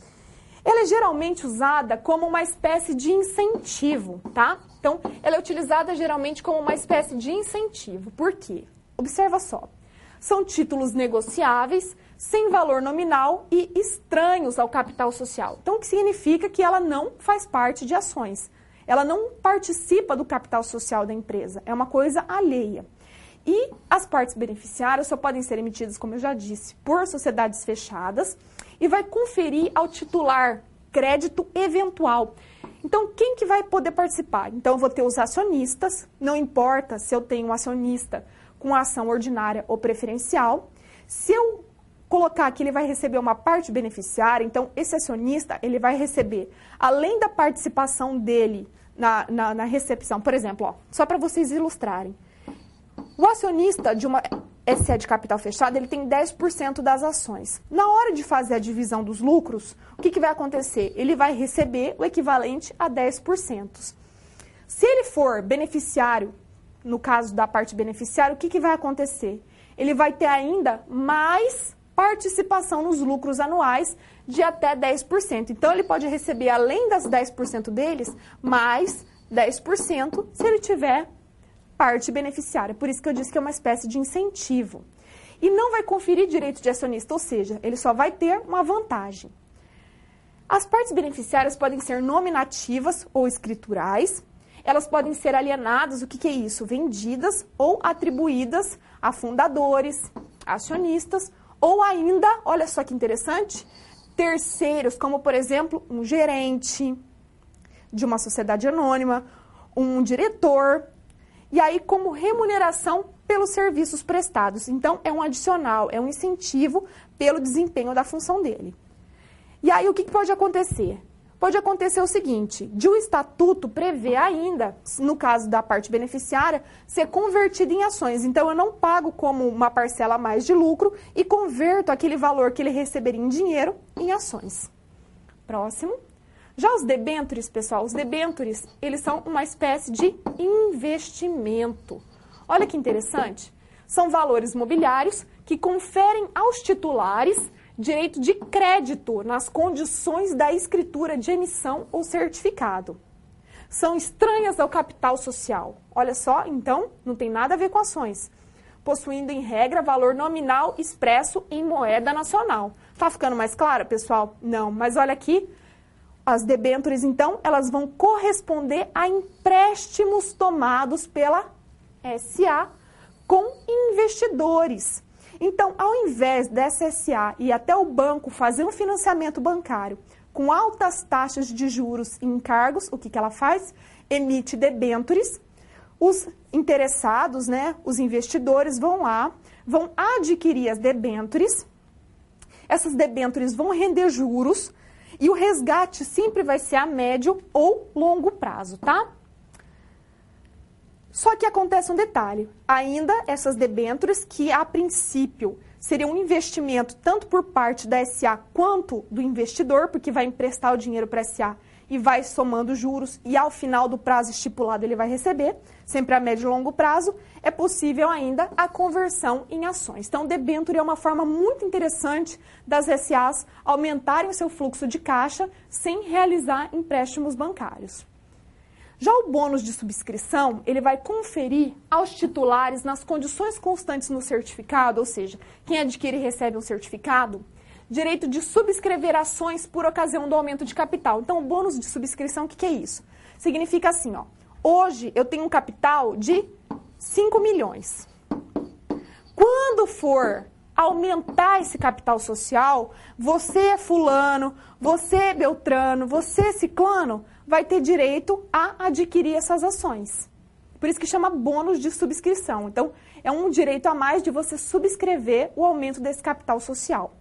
Ela é geralmente usada como uma espécie de incentivo, tá? Então, ela é utilizada geralmente como uma espécie de incentivo. Por quê? Observa só. São títulos negociáveis, sem valor nominal e estranhos ao capital social. Então, o que significa que ela não faz parte de ações. Ela não participa do capital social da empresa. É uma coisa alheia. E as partes beneficiárias só podem ser emitidas, como eu já disse, por sociedades fechadas e vai conferir ao titular crédito eventual. Então, quem que vai poder participar? Então, eu vou ter os acionistas, não importa se eu tenho um acionista com ação ordinária ou preferencial. Se eu colocar que ele vai receber uma parte beneficiária, então esse acionista ele vai receber, além da participação dele na recepção, por exemplo, ó, só para vocês ilustrarem, o acionista de uma SA de capital fechado, ele tem 10% das ações. Na hora de fazer a divisão dos lucros, o que vai acontecer? Ele vai receber o equivalente a 10%. Se ele for beneficiário, no caso da parte beneficiária, o que vai acontecer? Ele vai ter ainda mais participação nos lucros anuais de até 10%. Então, ele pode receber, além das 10% deles, mais 10% se ele tiver parte beneficiária. Por isso que eu disse que é uma espécie de incentivo. E não vai conferir direito de acionista, ou seja, ele só vai ter uma vantagem. As partes beneficiárias podem ser nominativas ou escriturais. Elas podem ser alienadas, o que é isso? Vendidas ou atribuídas a fundadores, acionistas, ou ainda, olha só que interessante, terceiros, como por exemplo, um gerente de uma sociedade anônima, um diretor, e aí como remuneração pelos serviços prestados. Então, é um adicional, é um incentivo pelo desempenho da função dele. E aí, o que pode acontecer? Pode acontecer o seguinte, de o estatuto prever ainda, no caso da parte beneficiária, ser convertido em ações. Então, eu não pago como uma parcela a mais de lucro e converto aquele valor que ele receberia em dinheiro em ações. Próximo. Já os debêntures, pessoal, os debêntures, eles são uma espécie de investimento. Olha que interessante. São valores mobiliários que conferem aos titulares direito de crédito nas condições da escritura de emissão ou certificado. São estranhas ao capital social. Olha só, então, não tem nada a ver com ações. Possuindo, em regra, valor nominal expresso em moeda nacional. Tá ficando mais claro, pessoal? Não, mas olha aqui. As debêntures, então, elas vão corresponder a empréstimos tomados pela SA com investidores. Então, ao invés dessa SA ir até o banco fazer um financiamento bancário com altas taxas de juros e encargos, o que ela faz? Emite debêntures. Os interessados, né, os investidores vão lá, vão adquirir as debêntures. Essas debêntures vão render juros. E o resgate sempre vai ser a médio ou longo prazo, tá? Só que acontece um detalhe. Ainda essas debêntures, que a princípio seriam um investimento tanto por parte da SA quanto do investidor, porque vai emprestar o dinheiro para a SA e vai somando juros e ao final do prazo estipulado ele vai receber, sempre a médio e longo prazo, é possível ainda a conversão em ações. Então, debênture é uma forma muito interessante das SAs aumentarem o seu fluxo de caixa sem realizar empréstimos bancários. Já o bônus de subscrição, ele vai conferir aos titulares nas condições constantes no certificado, ou seja, quem adquire e recebe um certificado, direito de subscrever ações por ocasião do aumento de capital. Então, o bônus de subscrição, o que é isso? Significa assim, ó, hoje eu tenho um capital de 5 milhões. Quando for aumentar esse capital social, você fulano, você beltrano, você ciclano, vai ter direito a adquirir essas ações. Por isso que chama bônus de subscrição. Então, é um direito a mais de você subscrever o aumento desse capital social.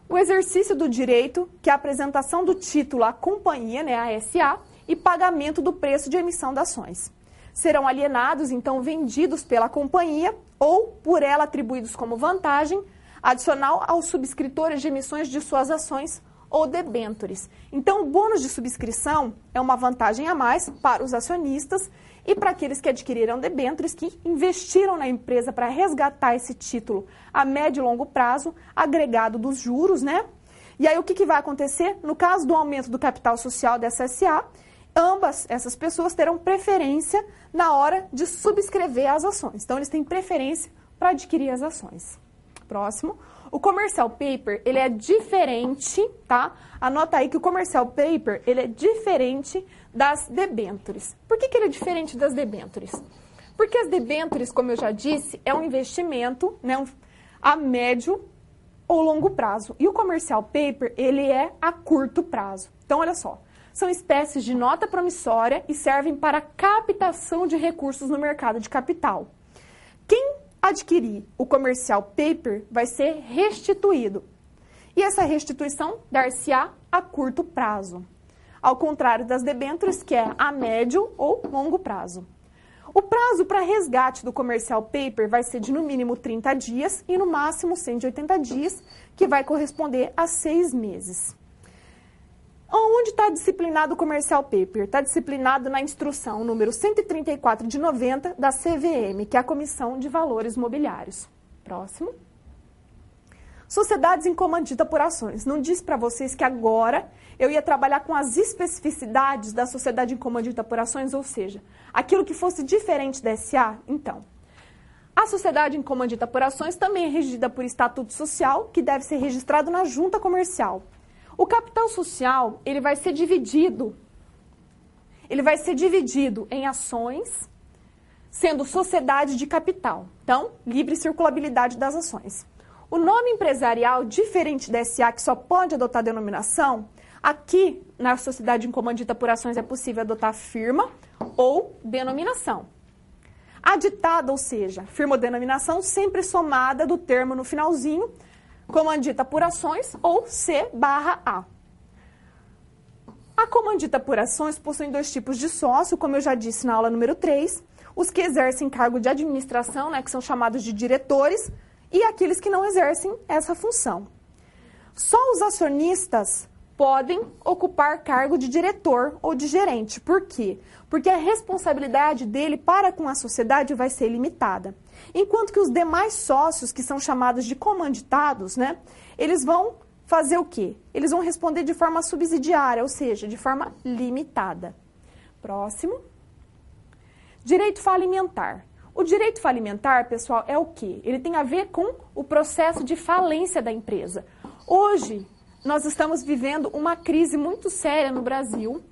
O exercício do direito, que é a apresentação do título à companhia, né, a SA, e pagamento do preço de emissão das ações. Serão alienados, então, vendidos pela companhia ou por ela atribuídos como vantagem adicional aos subscritores de emissões de suas ações ou debêntures. Então, o bônus de subscrição é uma vantagem a mais para os acionistas e para aqueles que adquiriram debêntures, que investiram na empresa para resgatar esse título a médio e longo prazo, agregado dos juros, né? E aí, o que vai acontecer? No caso do aumento do capital social dessa SA, ambas essas pessoas terão preferência na hora de subscrever as ações. Então, eles têm preferência para adquirir as ações. Próximo. O commercial paper, ele é diferente, tá? Anota aí que o commercial paper, ele é diferente das debêntures. Por que ele é diferente das debêntures? Porque as debêntures, como eu já disse, é um investimento, né, a médio ou longo prazo. E o commercial paper, ele é a curto prazo. Então, olha só. São espécies de nota promissória e servem para captação de recursos no mercado de capital. Quem adquirir o commercial paper vai ser restituído. E essa restituição dar-se-á a curto prazo. Ao contrário das debêntures, que é a médio ou longo prazo. O prazo para resgate do commercial paper vai ser de no mínimo 30 dias e no máximo 180 dias, que vai corresponder a 6 meses. Onde está disciplinado o commercial paper? Está disciplinado na instrução número 134 de 90 da CVM, que é a Comissão de Valores Mobiliários. Próximo. Sociedades em comandita por ações. Não disse para vocês que agora eu ia trabalhar com as especificidades da sociedade em comandita por ações, ou seja, aquilo que fosse diferente da SA? Então, a sociedade em comandita por ações também é regida por estatuto social, que deve ser registrado na junta comercial. O capital social, ele vai ser dividido em ações, sendo sociedade de capital. Então, livre circulabilidade das ações. O nome empresarial, diferente da SA, que só pode adotar a denominação, aqui, na sociedade em comandita por ações, é possível adotar firma ou denominação. Aditada, ou seja, firma ou denominação, sempre somada do termo no finalzinho, comandita por ações ou C/A. A comandita por ações possui 2 tipos de sócio, como eu já disse na aula número 3, os que exercem cargo de administração, né, que são chamados de diretores, e aqueles que não exercem essa função. Só os acionistas podem ocupar cargo de diretor ou de gerente. Por quê? Porque a responsabilidade dele para com a sociedade vai ser limitada. Enquanto que os demais sócios, que são chamados de comanditados, né, eles vão fazer o quê? Eles vão responder de forma subsidiária, ou seja, de forma limitada. Próximo. Direito falimentar. O direito falimentar, pessoal, é o quê? Ele tem a ver com o processo de falência da empresa. Hoje, nós estamos vivendo uma crise muito séria no Brasil,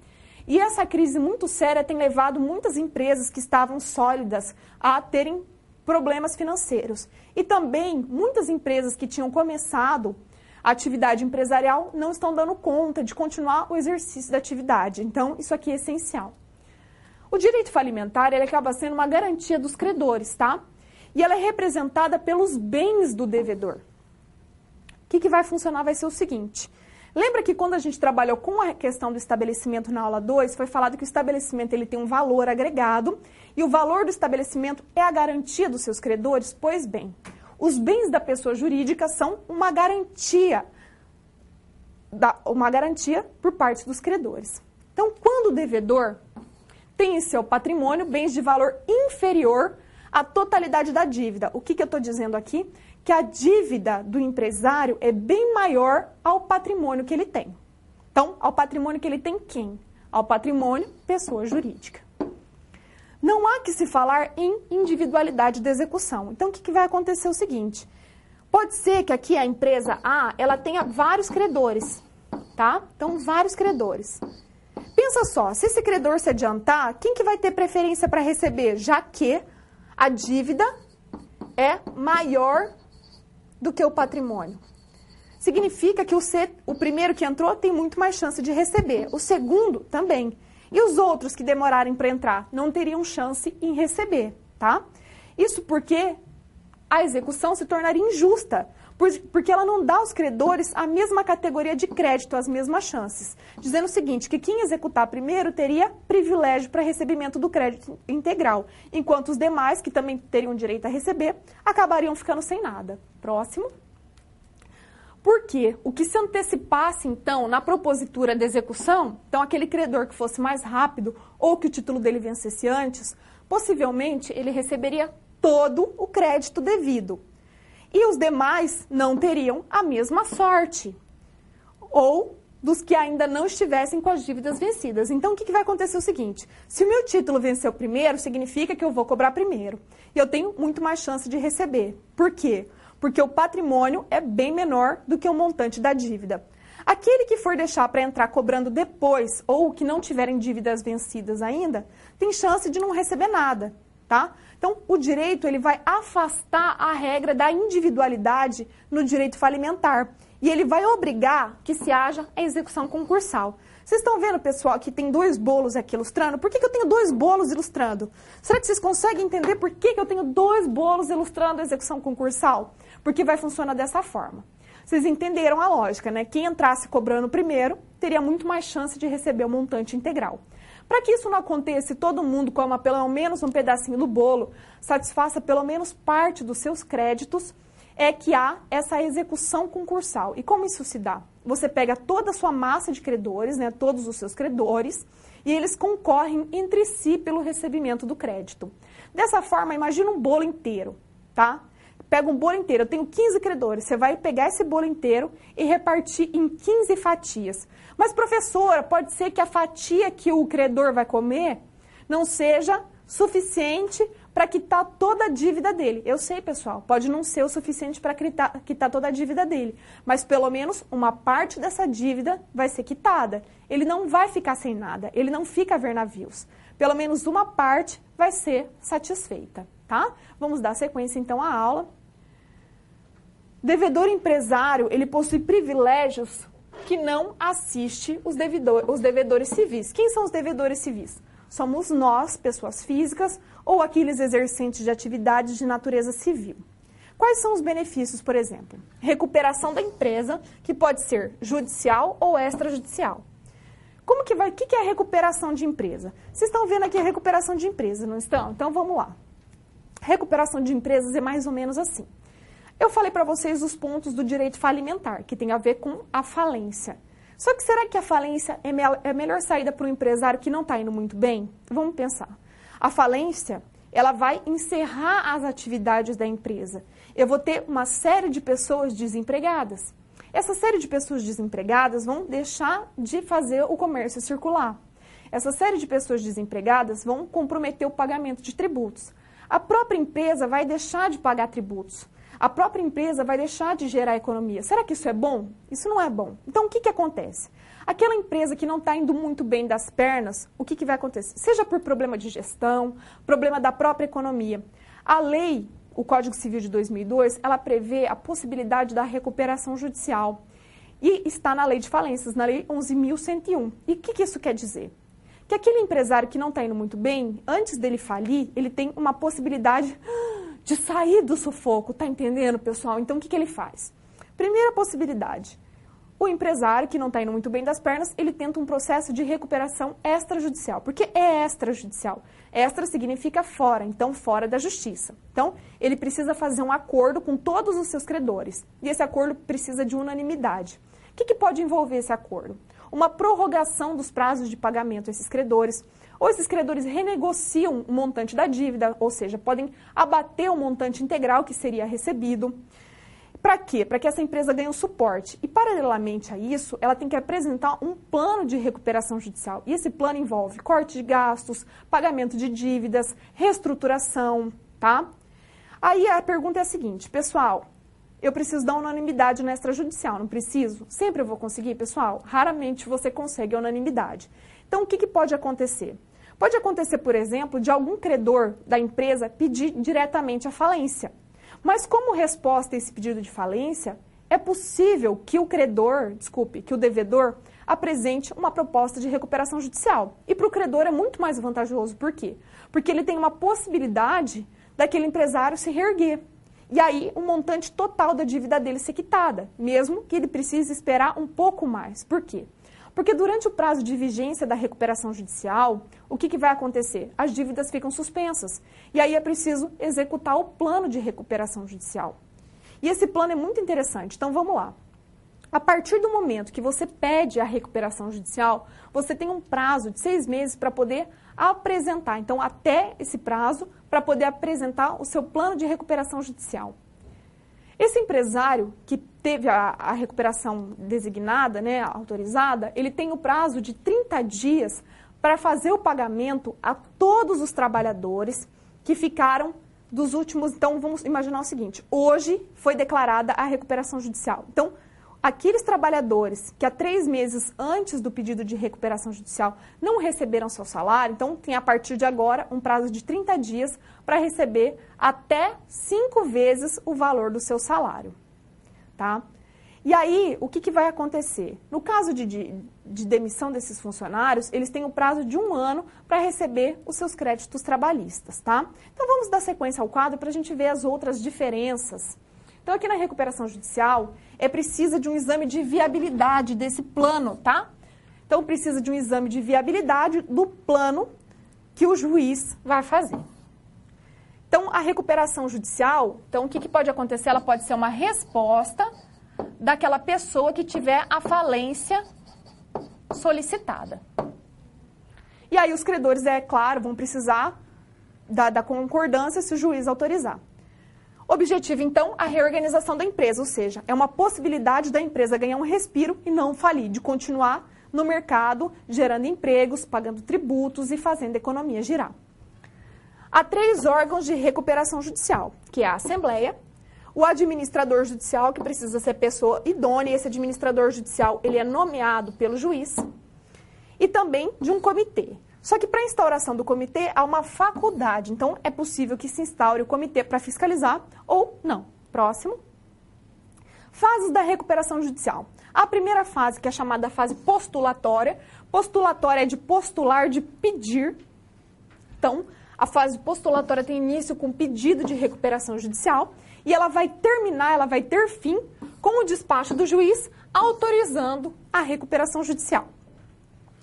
e essa crise muito séria tem levado muitas empresas que estavam sólidas a terem problemas financeiros. E também muitas empresas que tinham começado a atividade empresarial não estão dando conta de continuar o exercício da atividade. Então, isso aqui é essencial. O direito falimentar, ele acaba sendo uma garantia dos credores, tá? E ela é representada pelos bens do devedor. O que vai funcionar vai ser o seguinte. Lembra que quando a gente trabalhou com a questão do estabelecimento na aula 2, foi falado que o estabelecimento ele tem um valor agregado e o valor do estabelecimento é a garantia dos seus credores? Pois bem, os bens da pessoa jurídica são uma garantia por parte dos credores. Então, quando o devedor tem em seu patrimônio bens de valor inferior à totalidade da dívida. O que eu estou dizendo aqui? Que a dívida do empresário é bem maior ao patrimônio que ele tem. Então, ao patrimônio que ele tem quem? Ao patrimônio pessoa jurídica. Não há que se falar em individualidade da execução. Então, o que vai acontecer é o seguinte. Pode ser que aqui a empresa A, ela tenha vários credores, tá? Então, vários credores. Pensa só, se esse credor se adiantar, quem que vai ter preferência para receber? Já que a dívida é maior do que o patrimônio. Significa que o primeiro que entrou tem muito mais chance de receber, o segundo também. E os outros que demorarem para entrar não teriam chance em receber, tá? Isso porque a execução se tornaria injusta, porque ela não dá aos credores a mesma categoria de crédito, as mesmas chances. Dizendo o seguinte, que quem executar primeiro teria privilégio para recebimento do crédito integral, enquanto os demais, que também teriam direito a receber, acabariam ficando sem nada. Próximo. Porque o que se antecipasse, então, na propositura de execução, então aquele credor que fosse mais rápido ou que o título dele vencesse antes, possivelmente ele receberia todo o crédito devido. E os demais não teriam a mesma sorte. Ou dos que ainda não estivessem com as dívidas vencidas. Então, o que vai acontecer é o seguinte, se o meu título venceu primeiro, significa que eu vou cobrar primeiro. E eu tenho muito mais chance de receber. Por quê? Porque o patrimônio é bem menor do que o montante da dívida. Aquele que for deixar para entrar cobrando depois, ou que não tiverem dívidas vencidas ainda, tem chance de não receber nada, tá? Então, o direito ele vai afastar a regra da individualidade no direito falimentar. E ele vai obrigar que se haja a execução concursal. Vocês estão vendo, pessoal, que tem 2 bolos aqui ilustrando? Por que eu tenho 2 bolos ilustrando? Será que vocês conseguem entender por que eu tenho 2 bolos ilustrando a execução concursal? Porque vai funcionar dessa forma. Vocês entenderam a lógica, né? Quem entrasse cobrando primeiro teria muito mais chance de receber o montante integral. Para que isso não aconteça e todo mundo coma pelo menos um pedacinho do bolo, satisfaça pelo menos parte dos seus créditos, é que há essa execução concursal. E como isso se dá? Você pega toda a sua massa de credores, né, todos os seus credores, e eles concorrem entre si pelo recebimento do crédito. Dessa forma, imagina um bolo inteiro, tá? Pega um bolo inteiro, eu tenho 15 credores, você vai pegar esse bolo inteiro e repartir em 15 fatias. Mas, professora, pode ser que a fatia que o credor vai comer não seja suficiente para quitar toda a dívida dele. Eu sei, pessoal, pode não ser o suficiente para quitar toda a dívida dele, mas pelo menos uma parte dessa dívida vai ser quitada. Ele não vai ficar sem nada, ele não fica a ver navios. Pelo menos uma parte vai ser satisfeita, tá? Vamos dar sequência, então, à aula. Devedor empresário, ele possui privilégios que não assiste os devedores civis. Quem são os devedores civis? Somos nós, pessoas físicas, ou aqueles exercentes de atividades de natureza civil. Quais são os benefícios, por exemplo? Recuperação da empresa, que pode ser judicial ou extrajudicial. O que é a recuperação de empresa? Vocês estão vendo aqui a recuperação de empresa, não estão? Então vamos lá. Recuperação de empresas é mais ou menos assim. Eu falei para vocês os pontos do direito falimentar, que tem a ver com a falência. Só que será que a falência é a melhor saída para um empresário que não está indo muito bem? Vamos pensar. A falência, ela vai encerrar as atividades da empresa. Eu vou ter uma série de pessoas desempregadas. Essa série de pessoas desempregadas vão deixar de fazer o comércio circular. Essa série de pessoas desempregadas vão comprometer o pagamento de tributos. A própria empresa vai deixar de pagar tributos. A própria empresa vai deixar de gerar economia. Será que isso é bom? Isso não é bom. Então, o que acontece? Aquela empresa que não está indo muito bem das pernas, o que vai acontecer? Seja por problema de gestão, problema da própria economia. A lei, o Código Civil de 2002, ela prevê a possibilidade da recuperação judicial. E está na lei de falências, na lei 11.101. E o que isso quer dizer? Que aquele empresário que não está indo muito bem, antes dele falir, ele tem uma possibilidade de sair do sufoco, tá entendendo, pessoal? Então, o que ele faz? Primeira possibilidade, o empresário que não está indo muito bem das pernas, ele tenta um processo de recuperação extrajudicial. Por que é extrajudicial? Extra significa fora, então fora da justiça. Então, ele precisa fazer um acordo com todos os seus credores. E esse acordo precisa de unanimidade. O que pode envolver esse acordo? Uma prorrogação dos prazos de pagamento a esses credores, ou esses credores renegociam o montante da dívida, ou seja, podem abater o montante integral que seria recebido. Para quê? Para que essa empresa ganhe um suporte. E, paralelamente a isso, ela tem que apresentar um plano de recuperação judicial. E esse plano envolve corte de gastos, pagamento de dívidas, reestruturação, tá? Aí a pergunta é a seguinte, pessoal, eu preciso da unanimidade na extrajudicial, não preciso? Sempre eu vou conseguir, pessoal? Raramente você consegue a unanimidade. Então, o que pode acontecer? Pode acontecer, por exemplo, de algum credor da empresa pedir diretamente a falência. Mas como resposta a esse pedido de falência, é possível que o devedor apresente uma proposta de recuperação judicial. E para o credor é muito mais vantajoso. Por quê? Porque ele tem uma possibilidade daquele empresário se reerguer. E aí, o montante total da dívida dele ser quitada, mesmo que ele precise esperar um pouco mais. Por quê? Porque durante o prazo de vigência da recuperação judicial, o que vai acontecer? As dívidas ficam suspensas. E aí é preciso executar o plano de recuperação judicial. E esse plano é muito interessante. Então, vamos lá. A partir do momento que você pede a recuperação judicial, você tem um prazo de 6 meses para poder apresentar. Então, até esse prazo, para poder apresentar o seu plano de recuperação judicial. Esse empresário que teve a recuperação designada, né, autorizada, ele tem o prazo de 30 dias para fazer o pagamento a todos os trabalhadores que ficaram dos últimos... Então, vamos imaginar o seguinte, hoje foi declarada a recuperação judicial. Então, aqueles trabalhadores que há 3 meses antes do pedido de recuperação judicial não receberam seu salário, então tem a partir de agora um prazo de 30 dias para receber até 5 vezes o valor do seu salário. Tá? E aí, o que vai acontecer? No caso de demissão desses funcionários, eles têm o prazo de 1 ano para receber os seus créditos trabalhistas. Tá? Então, vamos dar sequência ao quadro para a gente ver as outras diferenças. Então, aqui na recuperação judicial, é preciso de um exame de viabilidade desse plano, tá? Então, precisa de um exame de viabilidade do plano que o juiz vai fazer. Então, a recuperação judicial, então, o que pode acontecer? Ela pode ser uma resposta daquela pessoa que tiver a falência solicitada. E aí, os credores, é claro, vão precisar da concordância se o juiz autorizar. Objetivo, então, a reorganização da empresa, ou seja, é uma possibilidade da empresa ganhar um respiro e não falir, de continuar no mercado, gerando empregos, pagando tributos e fazendo a economia girar. Há 3 órgãos de recuperação judicial, que é a Assembleia, o administrador judicial, que precisa ser pessoa idônea, esse administrador judicial ele é nomeado pelo juiz, e também de um comitê. Só que para a instauração do comitê há uma faculdade, então é possível que se instaure o comitê para fiscalizar ou não. Próximo. Fases da recuperação judicial. A primeira fase, que é chamada fase postulatória. Postulatória é de postular, de pedir. Então, a fase postulatória tem início com pedido de recuperação judicial e ela vai terminar, ela vai ter fim com o despacho do juiz autorizando a recuperação judicial.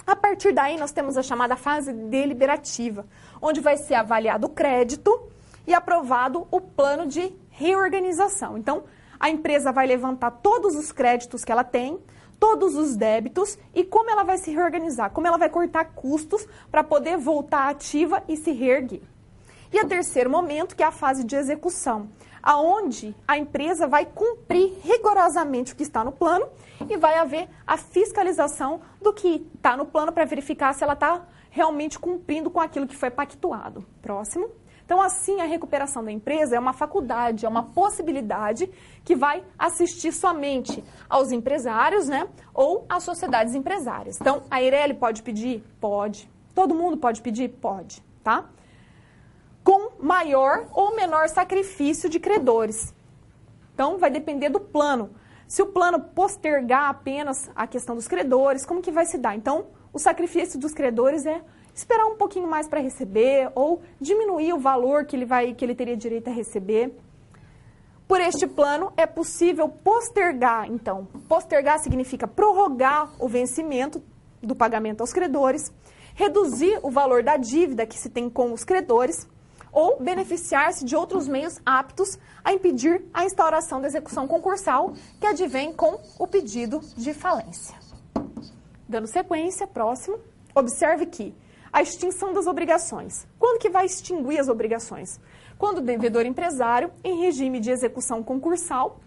A partir daí, nós temos a chamada fase deliberativa, onde vai ser avaliado o crédito e aprovado o plano de reorganização. Então, a empresa vai levantar todos os créditos que ela tem, todos os débitos e como ela vai se reorganizar, como ela vai cortar custos para poder voltar ativa e se reerguer. E o terceiro momento, que é a fase de execução, aonde a empresa vai cumprir rigorosamente o que está no plano e vai haver a fiscalização do que está no plano para verificar se ela está realmente cumprindo com aquilo que foi pactuado. Próximo. Então, assim, a recuperação da empresa é uma faculdade, é uma possibilidade que vai assistir somente aos empresários, né, ou às sociedades empresárias. Então, a Eireli pode pedir? Pode. Todo mundo pode pedir? Pode, tá? Com maior ou menor sacrifício de credores. Então, vai depender do plano. Se o plano postergar apenas a questão dos credores, como que vai se dar? Então, o sacrifício dos credores é esperar um pouquinho mais para receber ou diminuir o valor que ele teria direito a receber. Por este plano, é possível postergar, então. Postergar significa prorrogar o vencimento do pagamento aos credores, reduzir o valor da dívida que se tem com os credores, ou beneficiar-se de outros meios aptos a impedir a instauração da execução concursal que advém com o pedido de falência. Dando sequência, próximo, observe que a extinção das obrigações. Quando que vai extinguir as obrigações? Quando o devedor empresário, em regime de execução concursal,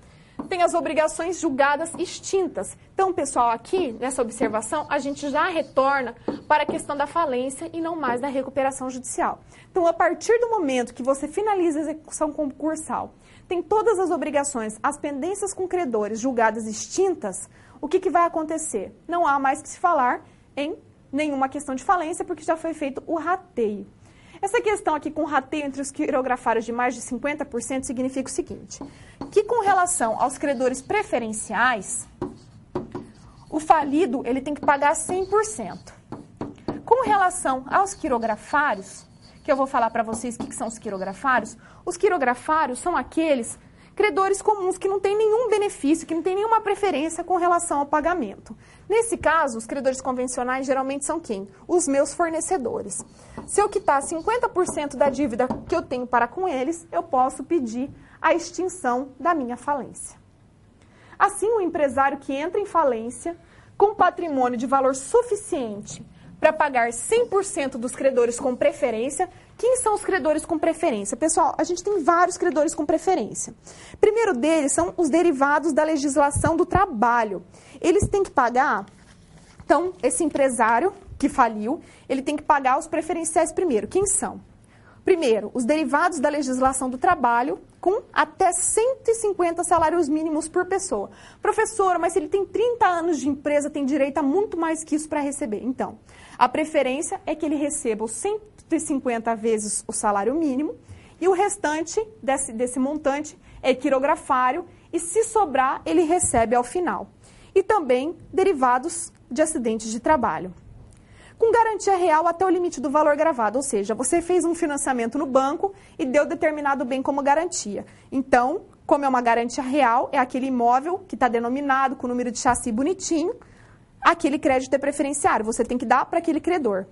tem as obrigações julgadas extintas. Então, pessoal, aqui, nessa observação, a gente já retorna para a questão da falência e não mais da recuperação judicial. Então, a partir do momento que você finaliza a execução concursal, tem todas as obrigações, as pendências com credores julgadas extintas, o que vai acontecer? Não há mais que se falar em nenhuma questão de falência, porque já foi feito o rateio. Essa questão aqui com rateio entre os quirografários de mais de 50% significa o seguinte, que com relação aos credores preferenciais, o falido ele tem que pagar 100%. Com relação aos quirografários, que eu vou falar para vocês o que são os quirografários são aqueles credores comuns que não têm nenhum benefício, que não têm nenhuma preferência com relação ao pagamento. Nesse caso, os credores convencionais geralmente são quem? Os meus fornecedores. Se eu quitar 50% da dívida que eu tenho para com eles, eu posso pedir a extinção da minha falência. Assim, o empresário que entra em falência com patrimônio de valor suficiente para pagar 100% dos credores com preferência. Quem são os credores com preferência? Pessoal, a gente tem vários credores com preferência. Primeiro deles são os derivados da legislação do trabalho. Eles têm que pagar, então, esse empresário que faliu, ele tem que pagar os preferenciais primeiro. Quem são? Primeiro, os derivados da legislação do trabalho com até 150 salários mínimos por pessoa. Professora, mas se ele tem 30 anos de empresa, tem direito a muito mais que isso para receber. Então, a preferência é que ele receba os 150 vezes o salário mínimo e o restante desse montante é quirografário e, se sobrar, ele recebe ao final. E também derivados de acidentes de trabalho. Com garantia real até o limite do valor gravado, ou seja, você fez um financiamento no banco e deu determinado bem como garantia. Então, como é uma garantia real, é aquele imóvel que está denominado com o número de chassi bonitinho, aquele crédito é preferenciário, você tem que dar para aquele credor.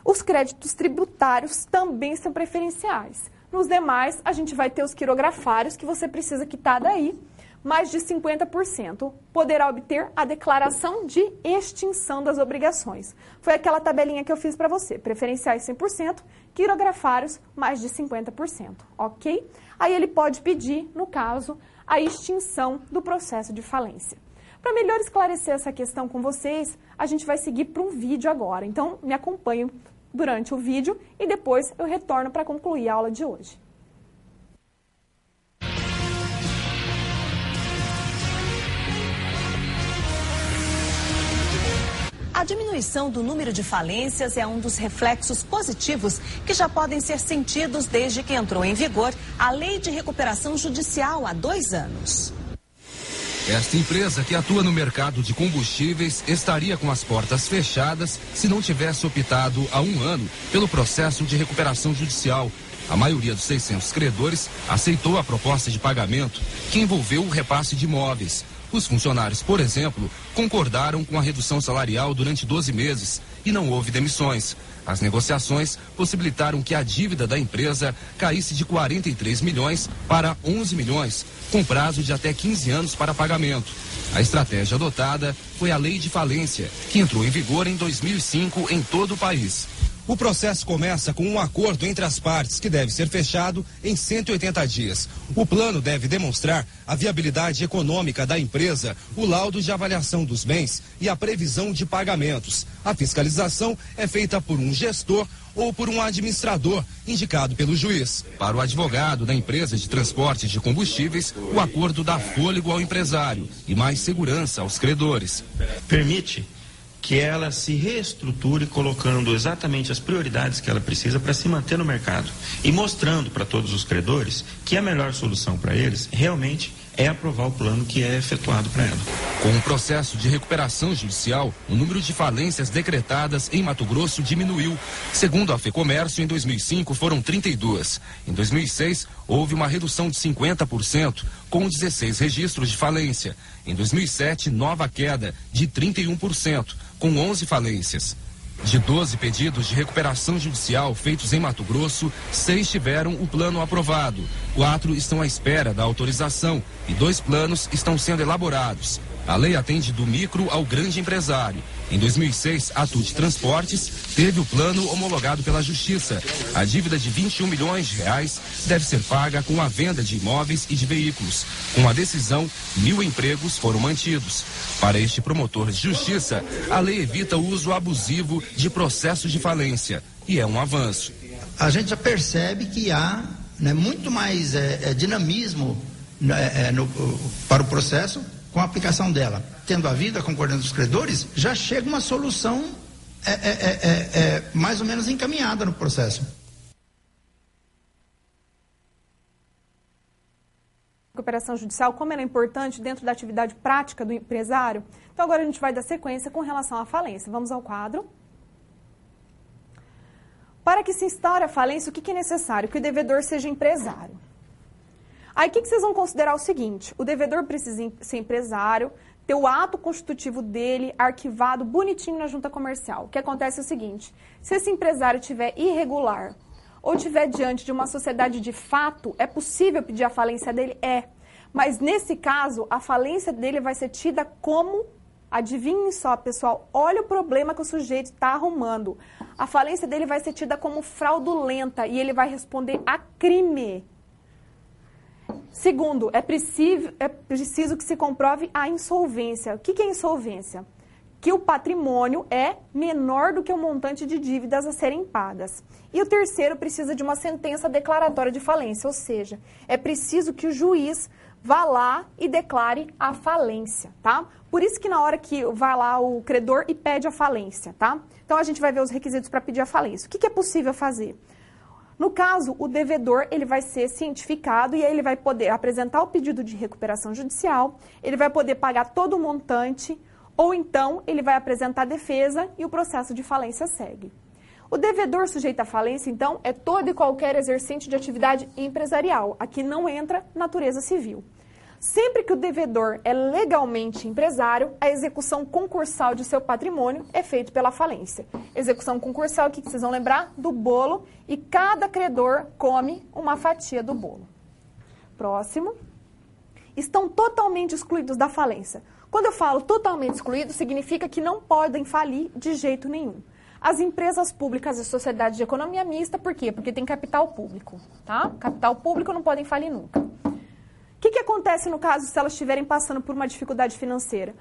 Os créditos tributários também são preferenciais. Nos demais, a gente vai ter os quirografários, que você precisa quitar daí mais de 50%. Poderá obter a declaração de extinção das obrigações. Foi aquela tabelinha que eu fiz para você. Preferenciais 100%, quirografários mais de 50%, ok? Aí ele pode pedir, no caso, a extinção do processo de falência. Para melhor esclarecer essa questão com vocês, a gente vai seguir para um vídeo agora. Então, me acompanhem durante o vídeo e depois eu retorno para concluir a aula de hoje. A diminuição do número de falências é um dos reflexos positivos que já podem ser sentidos desde que entrou em vigor a Lei de Recuperação Judicial há 2 anos. Esta empresa, que atua no mercado de combustíveis, estaria com as portas fechadas se não tivesse optado há 1 ano pelo processo de recuperação judicial. A maioria dos 600 credores aceitou a proposta de pagamento, que envolveu o repasse de imóveis. Os funcionários, por exemplo, concordaram com a redução salarial durante 12 meses e não houve demissões. As negociações possibilitaram que a dívida da empresa caísse de 43 milhões para 11 milhões, com prazo de até 15 anos para pagamento. A estratégia adotada foi a Lei de Falência, que entrou em vigor em 2005 em todo o país. O processo começa com um acordo entre as partes, que deve ser fechado em 180 dias. O plano deve demonstrar a viabilidade econômica da empresa, o laudo de avaliação dos bens e a previsão de pagamentos. A fiscalização é feita por um gestor ou por um administrador indicado pelo juiz. Para o advogado da empresa de transporte de combustíveis, o acordo dá fôlego ao empresário e mais segurança aos credores. Permite que ela se reestruture colocando exatamente as prioridades que ela precisa para se manter no mercado e mostrando para todos os credores que a melhor solução para eles realmente é aprovar o plano que é efetuado para ela. Com o processo de recuperação judicial, o número de falências decretadas em Mato Grosso diminuiu. Segundo a FEComércio, em 2005 foram 32. Em 2006, houve uma redução de 50%, com 16 registros de falência. Em 2007, nova queda de 31%, com 11 falências. De 12 pedidos de recuperação judicial feitos em Mato Grosso, 6 tiveram o plano aprovado. 4 estão à espera da autorização e 2 planos estão sendo elaborados. A lei atende do micro ao grande empresário. Em 2006, a TUT Transportes teve o plano homologado pela Justiça. A dívida de 21 milhões de reais deve ser paga com a venda de imóveis e de veículos. Com a decisão, 1.000 empregos foram mantidos. Para este promotor de justiça, a lei evita o uso abusivo de processo de falência e é um avanço. A gente já percebe que há muito mais dinamismo para o processo com a aplicação dela. Tendo havido a concordância dos credores, já chega uma solução mais ou menos encaminhada no processo. recuperação judicial, como ela é importante dentro da atividade prática do empresário. Então, agora a gente vai dar sequência com relação à falência. Vamos ao quadro. Para que se instaure a falência, o que é necessário? Que o devedor seja empresário. Aí, o que vocês vão considerar o seguinte? O devedor precisa ser empresário, ter o ato constitutivo dele arquivado bonitinho na junta comercial. O que acontece é o seguinte, se esse empresário estiver irregular ou estiver diante de uma sociedade de fato, é possível pedir a falência dele? É. Mas, nesse caso, a falência dele vai ser tida como, adivinhem só, pessoal, olha o problema que o sujeito está arrumando. A falência dele vai ser tida como fraudulenta e ele vai responder a crime. Segundo, é preciso que se comprove a insolvência. O que é insolvência? Que o patrimônio é menor do que o montante de dívidas a serem pagas. E o terceiro precisa de uma sentença declaratória de falência, ou seja, é preciso que o juiz vá lá e declare a falência, tá? Por isso que na hora que vai lá o credor e pede a falência, tá? Então a gente vai ver os requisitos para pedir a falência. O que é possível fazer? No caso, o devedor ele vai ser cientificado e aí ele vai poder apresentar o pedido de recuperação judicial, ele vai poder pagar todo o montante, ou então ele vai apresentar a defesa e o processo de falência segue. O devedor sujeito à falência, então, é todo e qualquer exercente de atividade empresarial. Aqui não entra natureza civil. Sempre que o devedor é legalmente empresário, a execução concursal de seu patrimônio é feita pela falência. Execução concursal, o que vocês vão lembrar? Do bolo, e cada credor come uma fatia do bolo. Próximo. Estão totalmente excluídos da falência. Quando eu falo totalmente excluídos, significa que não podem falir de jeito nenhum. As empresas públicas e sociedades de economia mista, por quê? Porque tem capital público, tá? Capital público não podem falir nunca. O que acontece no caso se elas estiverem passando por uma dificuldade financeira?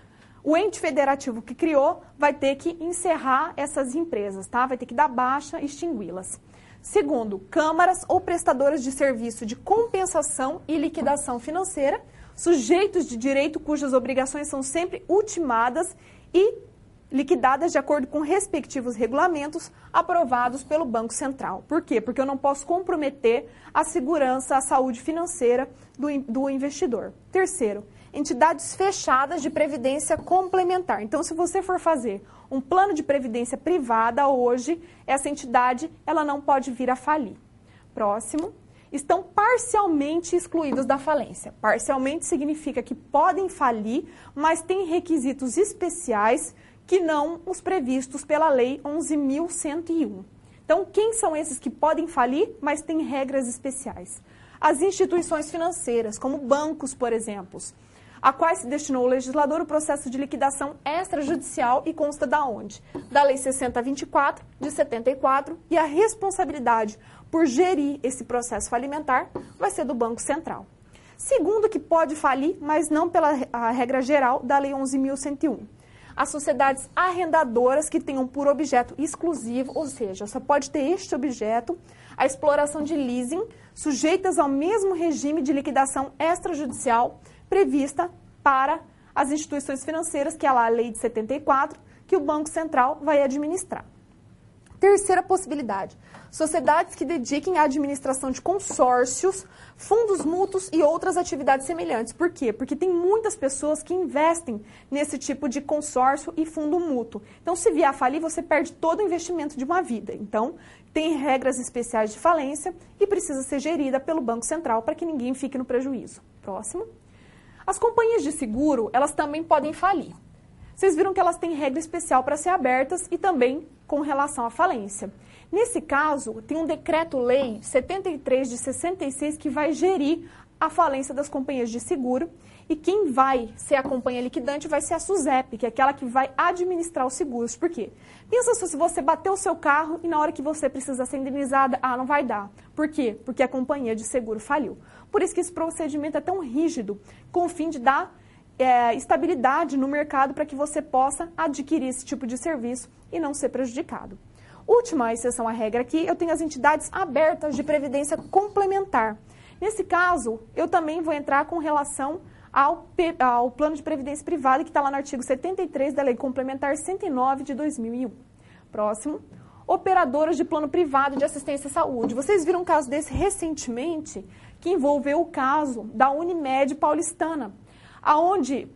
O ente federativo que criou vai ter que encerrar essas empresas, tá? Vai ter que dar baixa e extingui-las. Segundo, câmaras ou prestadoras de serviço de compensação e liquidação financeira, sujeitos de direito cujas obrigações são sempre ultimadas e liquidadas de acordo com respectivos regulamentos aprovados pelo Banco Central. Por quê? Porque eu não posso comprometer a segurança, a saúde financeira do investidor. Terceiro, entidades fechadas de previdência complementar. Então, se você for fazer um plano de previdência privada hoje, essa entidade ela não pode vir a falir. Próximo. Estão parcialmente excluídos da falência. Parcialmente significa que podem falir, mas tem requisitos especiais que não os previstos pela Lei 11.101. Então, quem são esses que podem falir, mas têm regras especiais? As instituições financeiras, como bancos, por exemplo, a quais se destinou o legislador o processo de liquidação extrajudicial e consta da onde? Da Lei 6024, de 74, e a responsabilidade por gerir esse processo falimentar vai ser do Banco Central. Segundo, que pode falir, mas não pela regra geral da Lei 11.101. As sociedades arrendadoras que tenham por objeto exclusivo, ou seja, só pode ter este objeto, a exploração de leasing, sujeitas ao mesmo regime de liquidação extrajudicial prevista para as instituições financeiras, que é lá a Lei de 74, que o Banco Central vai administrar. Terceira possibilidade, sociedades que dediquem à administração de consórcios, fundos mútuos e outras atividades semelhantes. Por quê? Porque tem muitas pessoas que investem nesse tipo de consórcio e fundo mútuo. Então, se vier a falir, você perde todo o investimento de uma vida. Então, tem regras especiais de falência e precisa ser gerida pelo Banco Central para que ninguém fique no prejuízo. Próximo. As companhias de seguro, elas também podem falir. Vocês viram que elas têm regra especial para ser abertas e também com relação à falência. Nesse caso, tem um decreto-lei 73 de 66 que vai gerir a falência das companhias de seguro e quem vai ser a companhia liquidante vai ser a SUSEP, que é aquela que vai administrar os seguros. Por quê? Pensa só se você bateu o seu carro e na hora que você precisa ser indenizada, não vai dar. Por quê? Porque a companhia de seguro faliu. Por isso que esse procedimento é tão rígido, com o fim de dar estabilidade no mercado para que você possa adquirir esse tipo de serviço e não ser prejudicado. Última exceção à regra aqui, eu tenho as entidades abertas de previdência complementar. Nesse caso, eu também vou entrar com relação ao plano de previdência privada, que está lá no artigo 73 da Lei Complementar 109 de 2001. Próximo. Operadoras de plano privado de assistência à saúde. Vocês viram um caso desse recentemente, que envolveu o caso da Unimed paulistana, aonde,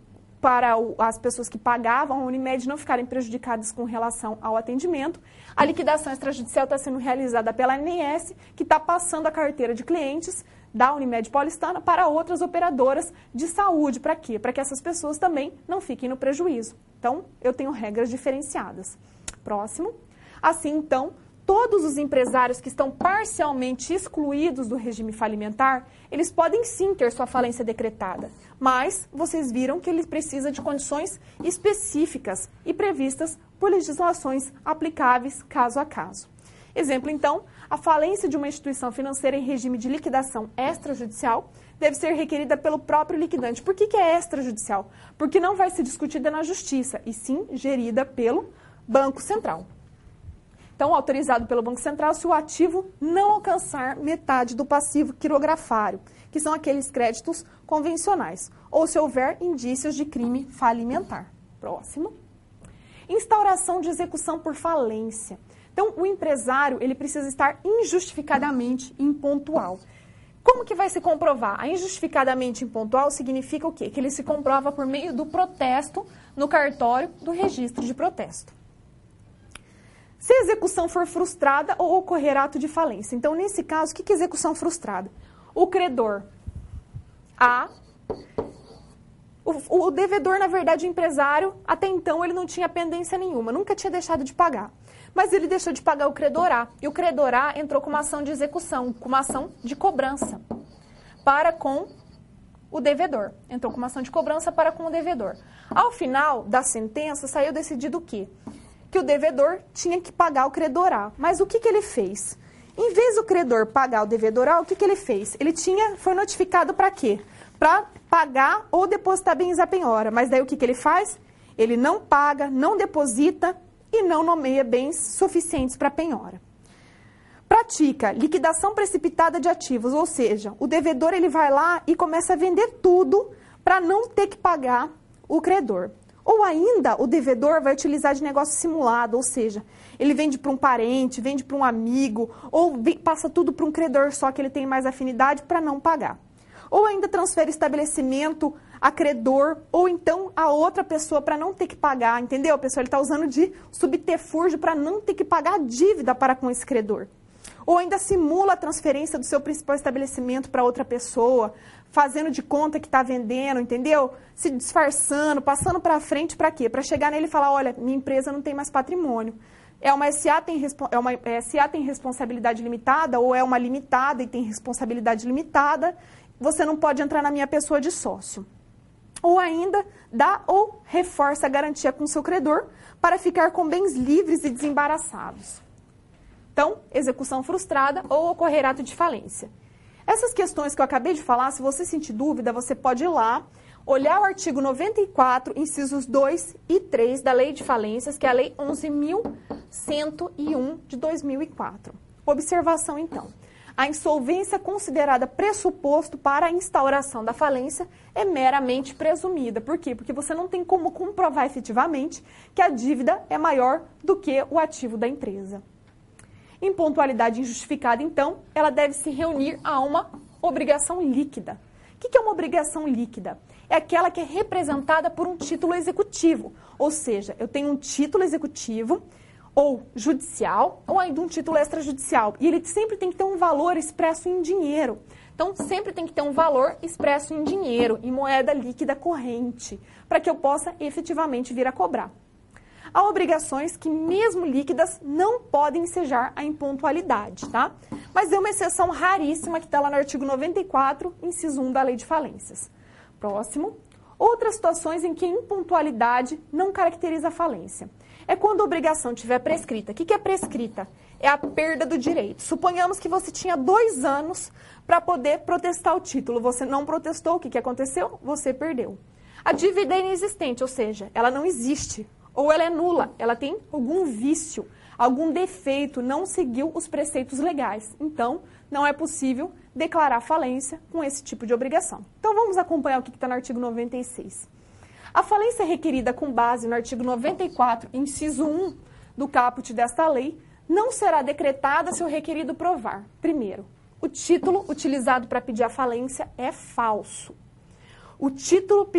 para as pessoas que pagavam a Unimed não ficarem prejudicadas com relação ao atendimento, a liquidação extrajudicial está sendo realizada pela ANS, que está passando a carteira de clientes da Unimed paulistana para outras operadoras de saúde. Para quê? Para que essas pessoas também não fiquem no prejuízo. Então, eu tenho regras diferenciadas. Próximo. Assim, então, todos os empresários que estão parcialmente excluídos do regime falimentar, eles podem sim ter sua falência decretada, mas vocês viram que ele precisa de condições específicas e previstas por legislações aplicáveis caso a caso. Exemplo, então, a falência de uma instituição financeira em regime de liquidação extrajudicial deve ser requerida pelo próprio liquidante. Por que é extrajudicial? Porque não vai ser discutida na justiça, e sim gerida pelo Banco Central. Então, autorizado pelo Banco Central se o ativo não alcançar metade do passivo quirografário, que são aqueles créditos convencionais, ou se houver indícios de crime falimentar. Próximo. Instauração de execução por falência. Então, o empresário ele precisa estar injustificadamente impontual. Como que vai se comprovar? A injustificadamente impontual significa o quê? Que ele se comprova por meio do protesto no cartório do registro de protesto. Se a execução for frustrada ou ocorrer ato de falência. Então, nesse caso, o que é execução frustrada? O credor A, o devedor, na verdade, o empresário, até então ele não tinha pendência nenhuma, nunca tinha deixado de pagar. Mas ele deixou de pagar o credor A. E o credor A entrou com uma ação de execução, com uma ação de cobrança para com o devedor. Entrou com uma ação de cobrança para com o devedor. Ao final da sentença, saiu decidido o quê? Que o devedor tinha que pagar o credor A. Mas o que ele fez? Em vez do credor pagar o devedor A, o que ele fez? Ele foi notificado para quê? Para pagar ou depositar bens à penhora. Mas daí o que ele faz? Ele não paga, não deposita e não nomeia bens suficientes para penhora. Pratica liquidação precipitada de ativos, ou seja, o devedor ele vai lá e começa a vender tudo para não ter que pagar o credor. Ou ainda, o devedor vai utilizar de negócio simulado, ou seja, ele vende para um parente, vende para um amigo, ou passa tudo para um credor só que ele tem mais afinidade para não pagar. Ou ainda transfere estabelecimento a credor, ou então a outra pessoa para não ter que pagar, entendeu? A pessoa está usando de subterfúgio para não ter que pagar a dívida para com esse credor. Ou ainda simula a transferência do seu principal estabelecimento para outra pessoa, fazendo de conta que está vendendo, entendeu? Se disfarçando, passando para frente para quê? Para chegar nele e falar, olha, minha empresa não tem mais patrimônio. Uma SA tem responsabilidade limitada ou é uma limitada e tem responsabilidade limitada, você não pode entrar na minha pessoa de sócio. Ou ainda dá ou reforça a garantia com o seu credor para ficar com bens livres e desembaraçados. Então, execução frustrada ou ocorrer ato de falência. Essas questões que eu acabei de falar, se você sentir dúvida, você pode ir lá, olhar o artigo 94, incisos 2 e 3 da Lei de Falências, que é a Lei 11.101 de 2004. Observação, então. A insolvência considerada pressuposto para a instauração da falência é meramente presumida. Por quê? Porque você não tem como comprovar efetivamente que a dívida é maior do que o ativo da empresa. Impontualidade injustificada, então, ela deve se reunir a uma obrigação líquida. O que é uma obrigação líquida? É aquela que é representada por um título executivo. Ou seja, eu tenho um título executivo ou judicial, ou ainda um título extrajudicial. E ele sempre tem que ter um valor expresso em dinheiro. Então, sempre tem que ter um valor expresso em dinheiro, em moeda líquida corrente, para que eu possa efetivamente vir a cobrar. Há obrigações que, mesmo líquidas, não podem ensejar a impontualidade, tá? Mas é uma exceção raríssima que está lá no artigo 94, inciso 1 da Lei de Falências. Próximo. Outras situações em que a impontualidade não caracteriza a falência. É quando a obrigação estiver prescrita. O que é prescrita? É a perda do direito. Suponhamos que você tinha 2 anos para poder protestar o título. Você não protestou, o que aconteceu? Você perdeu. A dívida é inexistente, ou seja, ela não existe. Ou ela é nula, ela tem algum vício, algum defeito, não seguiu os preceitos legais. Então, não é possível declarar falência com esse tipo de obrigação. Então, vamos acompanhar o que está no artigo 96. A falência requerida com base no artigo 94, inciso 1 do caput desta lei, não será decretada se o requerido provar, primeiro, o título utilizado para pedir a falência é falso. O título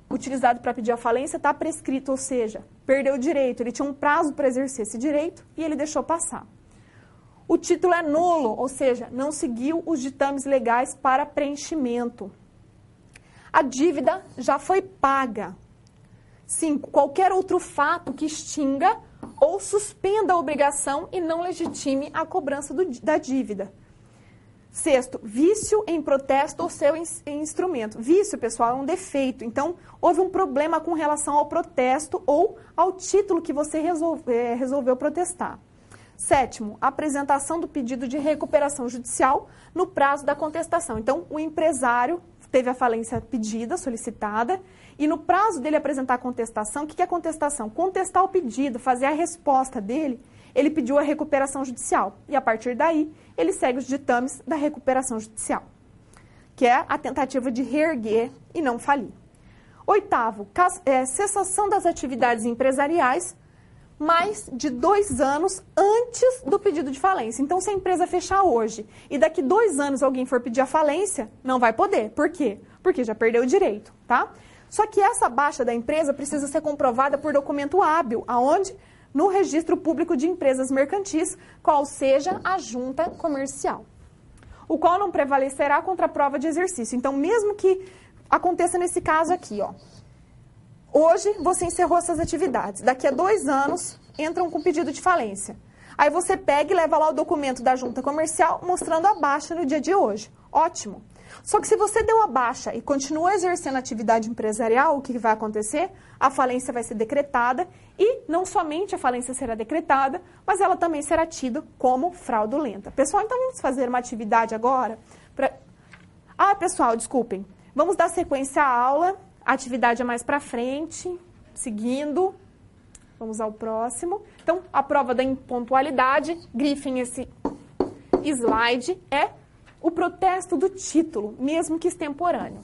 utilizado para pedir a falência está prescrito, ou seja, perdeu o direito, ele tinha um prazo para exercer esse direito e ele deixou passar. O título é nulo, ou seja, não seguiu os ditames legais para preenchimento. A dívida já foi paga. 5. Qualquer outro fato que extinga ou suspenda a obrigação e não legitime a cobrança da dívida. 6. Vício em protesto ou seu instrumento. Vício, pessoal, é um defeito. Então, houve um problema com relação ao protesto ou ao título que você resolveu protestar. 7. Apresentação do pedido de recuperação judicial no prazo da contestação. Então, o empresário teve a falência pedida, solicitada, e no prazo dele apresentar a contestação, o que é contestação? Contestar o pedido, fazer a resposta dele, ele pediu a recuperação judicial. E a partir daí, ele segue os ditames da recuperação judicial, que é a tentativa de reerguer e não falir. 8. Cessação das atividades empresariais mais de 2 anos antes do pedido de falência. Então, se a empresa fechar hoje e daqui 2 anos alguém for pedir a falência, não vai poder. Por quê? Porque já perdeu o direito, tá? Só que essa baixa da empresa precisa ser comprovada por documento hábil, aonde? No Registro Público de Empresas Mercantis, qual seja a junta comercial, o qual não prevalecerá contra a prova de exercício. Então, mesmo que aconteça nesse caso aqui, ó, hoje você encerrou essas atividades, daqui a 2 anos entram com pedido de falência. Aí você pega e leva lá o documento da junta comercial mostrando a baixa no dia de hoje. Ótimo. Só que se você deu a baixa e continua exercendo atividade empresarial, o que vai acontecer? A falência vai ser decretada e não somente a falência será decretada, mas ela também será tida como fraudulenta. Pessoal, então vamos fazer uma atividade agora? Pessoal, desculpem. Vamos dar sequência à aula. A atividade é mais para frente, seguindo. Vamos ao próximo. Então, a prova da impontualidade, grifem esse slide, é o protesto do título, mesmo que extemporâneo.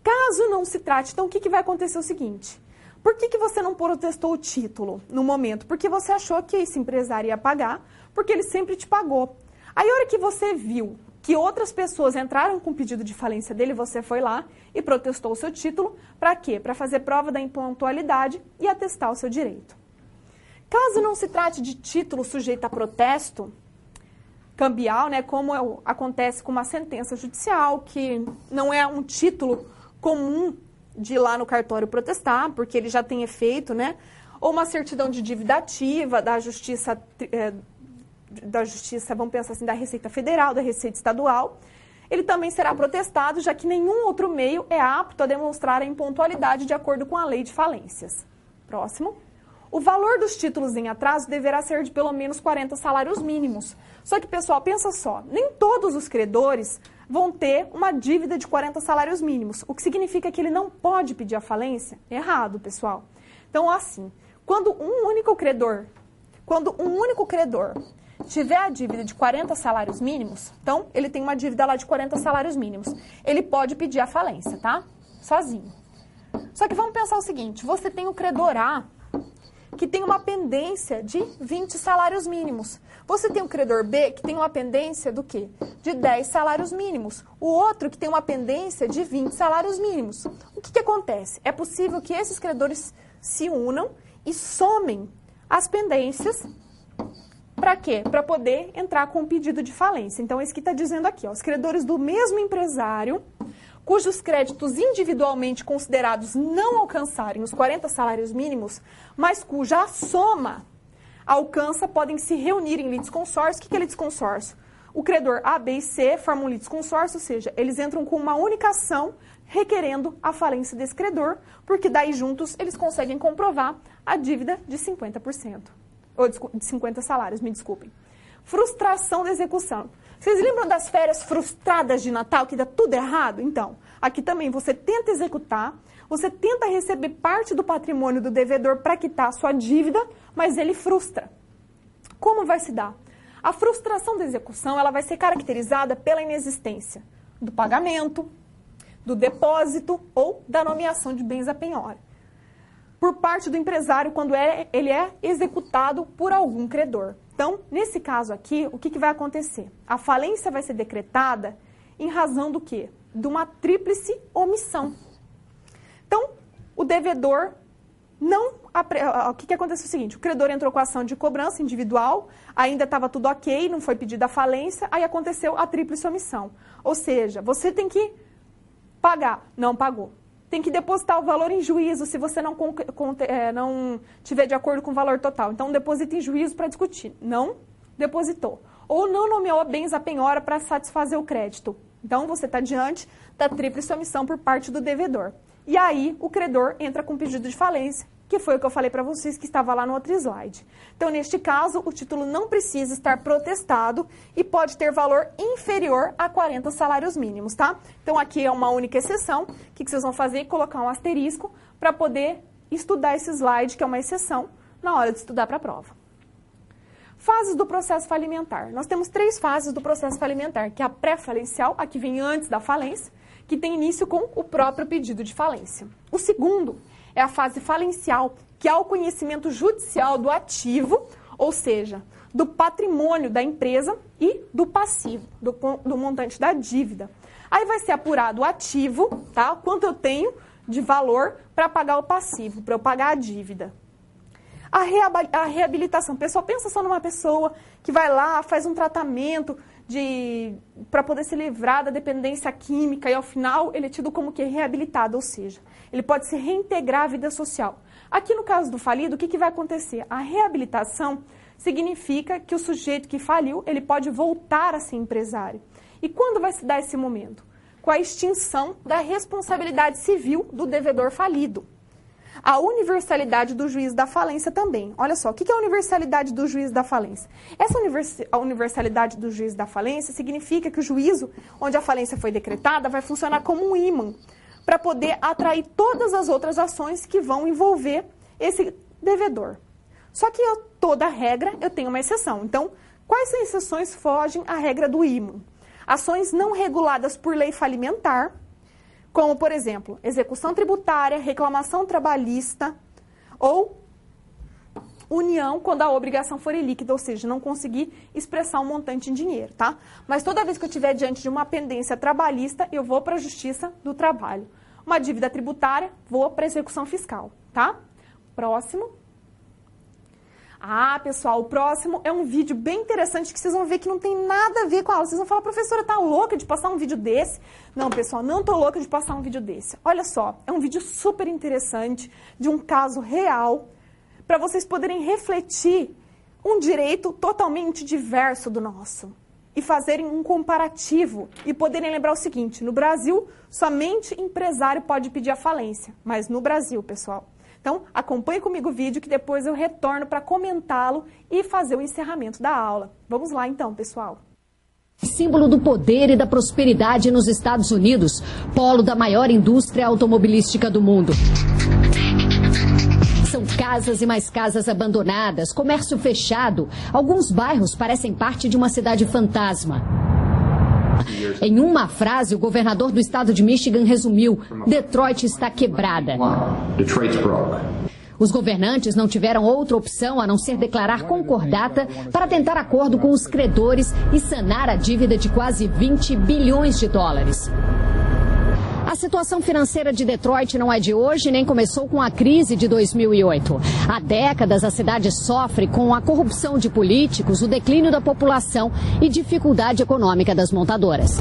Caso não se trate, então o que vai acontecer é o seguinte. Por que você não protestou o título no momento? Porque você achou que esse empresário ia pagar, porque ele sempre te pagou. Aí, a hora que você viu que outras pessoas entraram com o pedido de falência dele, você foi lá e protestou o seu título. Para quê? Para fazer prova da impontualidade e atestar o seu direito. Caso não se trate de título sujeito a protesto cambial, né, como acontece com uma sentença judicial, que não é um título comum de ir lá no cartório protestar, porque ele já tem efeito, né, ou uma certidão de dívida ativa da justiça, vamos pensar assim, da Receita Federal, da Receita Estadual, ele também será protestado, já que nenhum outro meio é apto a demonstrar a impontualidade de acordo com a lei de falências. Próximo. O valor dos títulos em atraso deverá ser de pelo menos 40 salários mínimos. Só que, pessoal, pensa só, nem todos os credores vão ter uma dívida de 40 salários mínimos, o que significa que ele não pode pedir a falência? Errado, pessoal. Então, assim, quando um único credor tiver a dívida de 40 salários mínimos, então, ele tem uma dívida lá de 40 salários mínimos, ele pode pedir a falência, tá? Sozinho. Só que vamos pensar o seguinte, você tem o credor A, que tem uma pendência de 20 salários mínimos. Você tem o credor B, que tem uma pendência do quê? De 10 salários mínimos. O outro que tem uma pendência de 20 salários mínimos. O que acontece? É possível que esses credores se unam e somem as pendências. Para quê? Para poder entrar com um pedido de falência. Então, é isso que está dizendo aqui. Ó, os credores do mesmo empresário, cujos créditos individualmente considerados não alcançarem os 40 salários mínimos, mas cuja soma alcança, podem se reunir em litisconsórcio. O que é litisconsórcio? O credor A, B e C formam um litisconsórcio, ou seja, eles entram com uma única ação requerendo a falência desse credor, porque daí juntos eles conseguem comprovar a dívida de 50%. Ou de 50 salários, me desculpem. Frustração da execução. Vocês lembram das férias frustradas de Natal, que dá tudo errado? Então, aqui também você tenta executar, você tenta receber parte do patrimônio do devedor para quitar a sua dívida, mas ele frustra. Como vai se dar? A frustração da execução ela vai ser caracterizada pela inexistência do pagamento, do depósito ou da nomeação de bens a penhora por parte do empresário quando ele é executado por algum credor. Então, nesse caso aqui, o que vai acontecer? A falência vai ser decretada em razão do quê? De uma tríplice omissão. Então, o devedor não... O que aconteceu é o seguinte, o credor entrou com a ação de cobrança individual, ainda estava tudo ok, não foi pedida a falência, aí aconteceu a tríplice omissão. Ou seja, você tem que pagar, não pagou. Tem que depositar o valor em juízo se você não tiver de acordo com o valor total. Então, deposita em juízo para discutir. Não depositou. Ou não nomeou bens à penhora para satisfazer o crédito. Então, você está diante da tríplice omissão por parte do devedor. E aí, o credor entra com pedido de falência, que foi o que eu falei para vocês, que estava lá no outro slide. Então, neste caso, o título não precisa estar protestado e pode ter valor inferior a 40 salários mínimos, tá? Então, aqui é uma única exceção. O que vocês vão fazer? Colocar um asterisco para poder estudar esse slide, que é uma exceção, na hora de estudar para a prova. Fases do processo falimentar. Nós temos 3 fases do processo falimentar, que é a pré-falencial, a que vem antes da falência, que tem início com o próprio pedido de falência. O segundo é a fase falencial, que é o conhecimento judicial do ativo, ou seja, do patrimônio da empresa e do passivo, do montante da dívida. Aí vai ser apurado o ativo, tá? Quanto eu tenho de valor para pagar o passivo, para eu pagar a dívida. A reabilitação. O pessoal pensa só numa pessoa que vai lá, faz um tratamento para poder se livrar da dependência química e ao final ele é tido como que reabilitado, ou seja, ele pode se reintegrar à vida social. Aqui no caso do falido, o que vai acontecer? A reabilitação significa que o sujeito que faliu, ele pode voltar a ser empresário. E quando vai se dar esse momento? Com a extinção da responsabilidade civil do devedor falido. A universalidade do juízo da falência também. Olha só, o que é a universalidade do juízo da falência? A universalidade do juízo da falência significa que o juízo, onde a falência foi decretada, vai funcionar como um ímã para poder atrair todas as outras ações que vão envolver esse devedor. Só que toda regra, eu tenho uma exceção. Então, quais exceções fogem à regra do ímã? Ações não reguladas por lei falimentar, como, por exemplo, execução tributária, reclamação trabalhista ou união quando a obrigação for ilíquida, ou seja, não conseguir expressar um montante em dinheiro, tá? Mas toda vez que eu estiver diante de uma pendência trabalhista, eu vou para a Justiça do Trabalho. Uma dívida tributária, vou para a execução fiscal, tá? Próximo. Ah, pessoal, o próximo é um vídeo bem interessante que vocês vão ver que não tem nada a ver com a aula. Vocês vão falar, professora, tá louca de passar um vídeo desse? Não, pessoal, não tô louca de passar um vídeo desse. Olha só, é um vídeo super interessante de um caso real para vocês poderem refletir um direito totalmente diverso do nosso e fazerem um comparativo e poderem lembrar o seguinte, no Brasil, somente empresário pode pedir a falência, mas no Brasil, pessoal. Então, acompanhe comigo o vídeo que depois eu retorno para comentá-lo e fazer o encerramento da aula. Vamos lá então, pessoal. Símbolo do poder e da prosperidade nos Estados Unidos, polo da maior indústria automobilística do mundo. São casas e mais casas abandonadas, comércio fechado. Alguns bairros parecem parte de uma cidade fantasma. Em uma frase, o governador do estado de Michigan resumiu: Detroit está quebrada. Os governantes não tiveram outra opção a não ser declarar concordata para tentar acordo com os credores e sanar a dívida de quase 20 bilhões de dólares. A situação financeira de Detroit não é de hoje, nem começou com a crise de 2008. Há décadas, a cidade sofre com a corrupção de políticos, o declínio da população e dificuldade econômica das montadoras.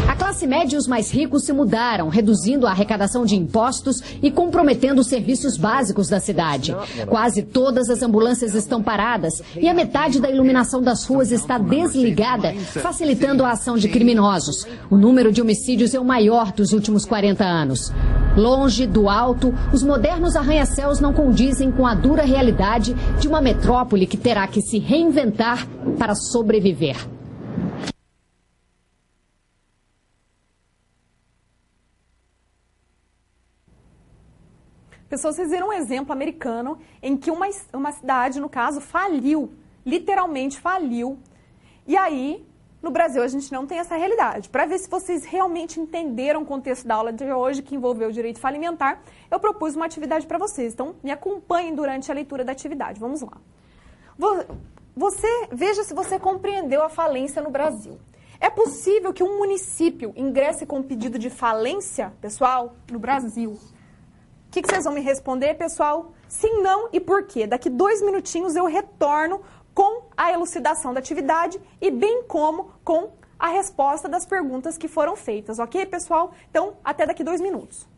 A classe média e os mais ricos se mudaram, reduzindo a arrecadação de impostos e comprometendo os serviços básicos da cidade. Quase todas as ambulâncias estão paradas e a metade da iluminação das ruas está desligada, facilitando a ação de criminosos. O número de homicídios é o maior dos últimos 40 anos. Longe do alto, os modernos arranha-céus não condizem com a dura realidade de uma metrópole que terá que se reinventar para sobreviver. Pessoal, vocês viram um exemplo americano em que uma cidade, no caso, faliu, literalmente faliu. E aí, No Brasil, a gente não tem essa realidade. Para ver se vocês realmente entenderam o contexto da aula de hoje, que envolveu o direito falimentar, eu propus uma atividade para vocês. Então, me acompanhem durante a leitura da atividade. Vamos lá. Veja se você compreendeu a falência no Brasil. É possível que um município ingresse com um pedido de falência, pessoal, no Brasil? O que vocês vão me responder, pessoal? Sim, não e por quê? Daqui 2 minutinhos eu retorno com a elucidação da atividade e bem como com a resposta das perguntas que foram feitas, ok, pessoal? Então, até daqui 2 minutos.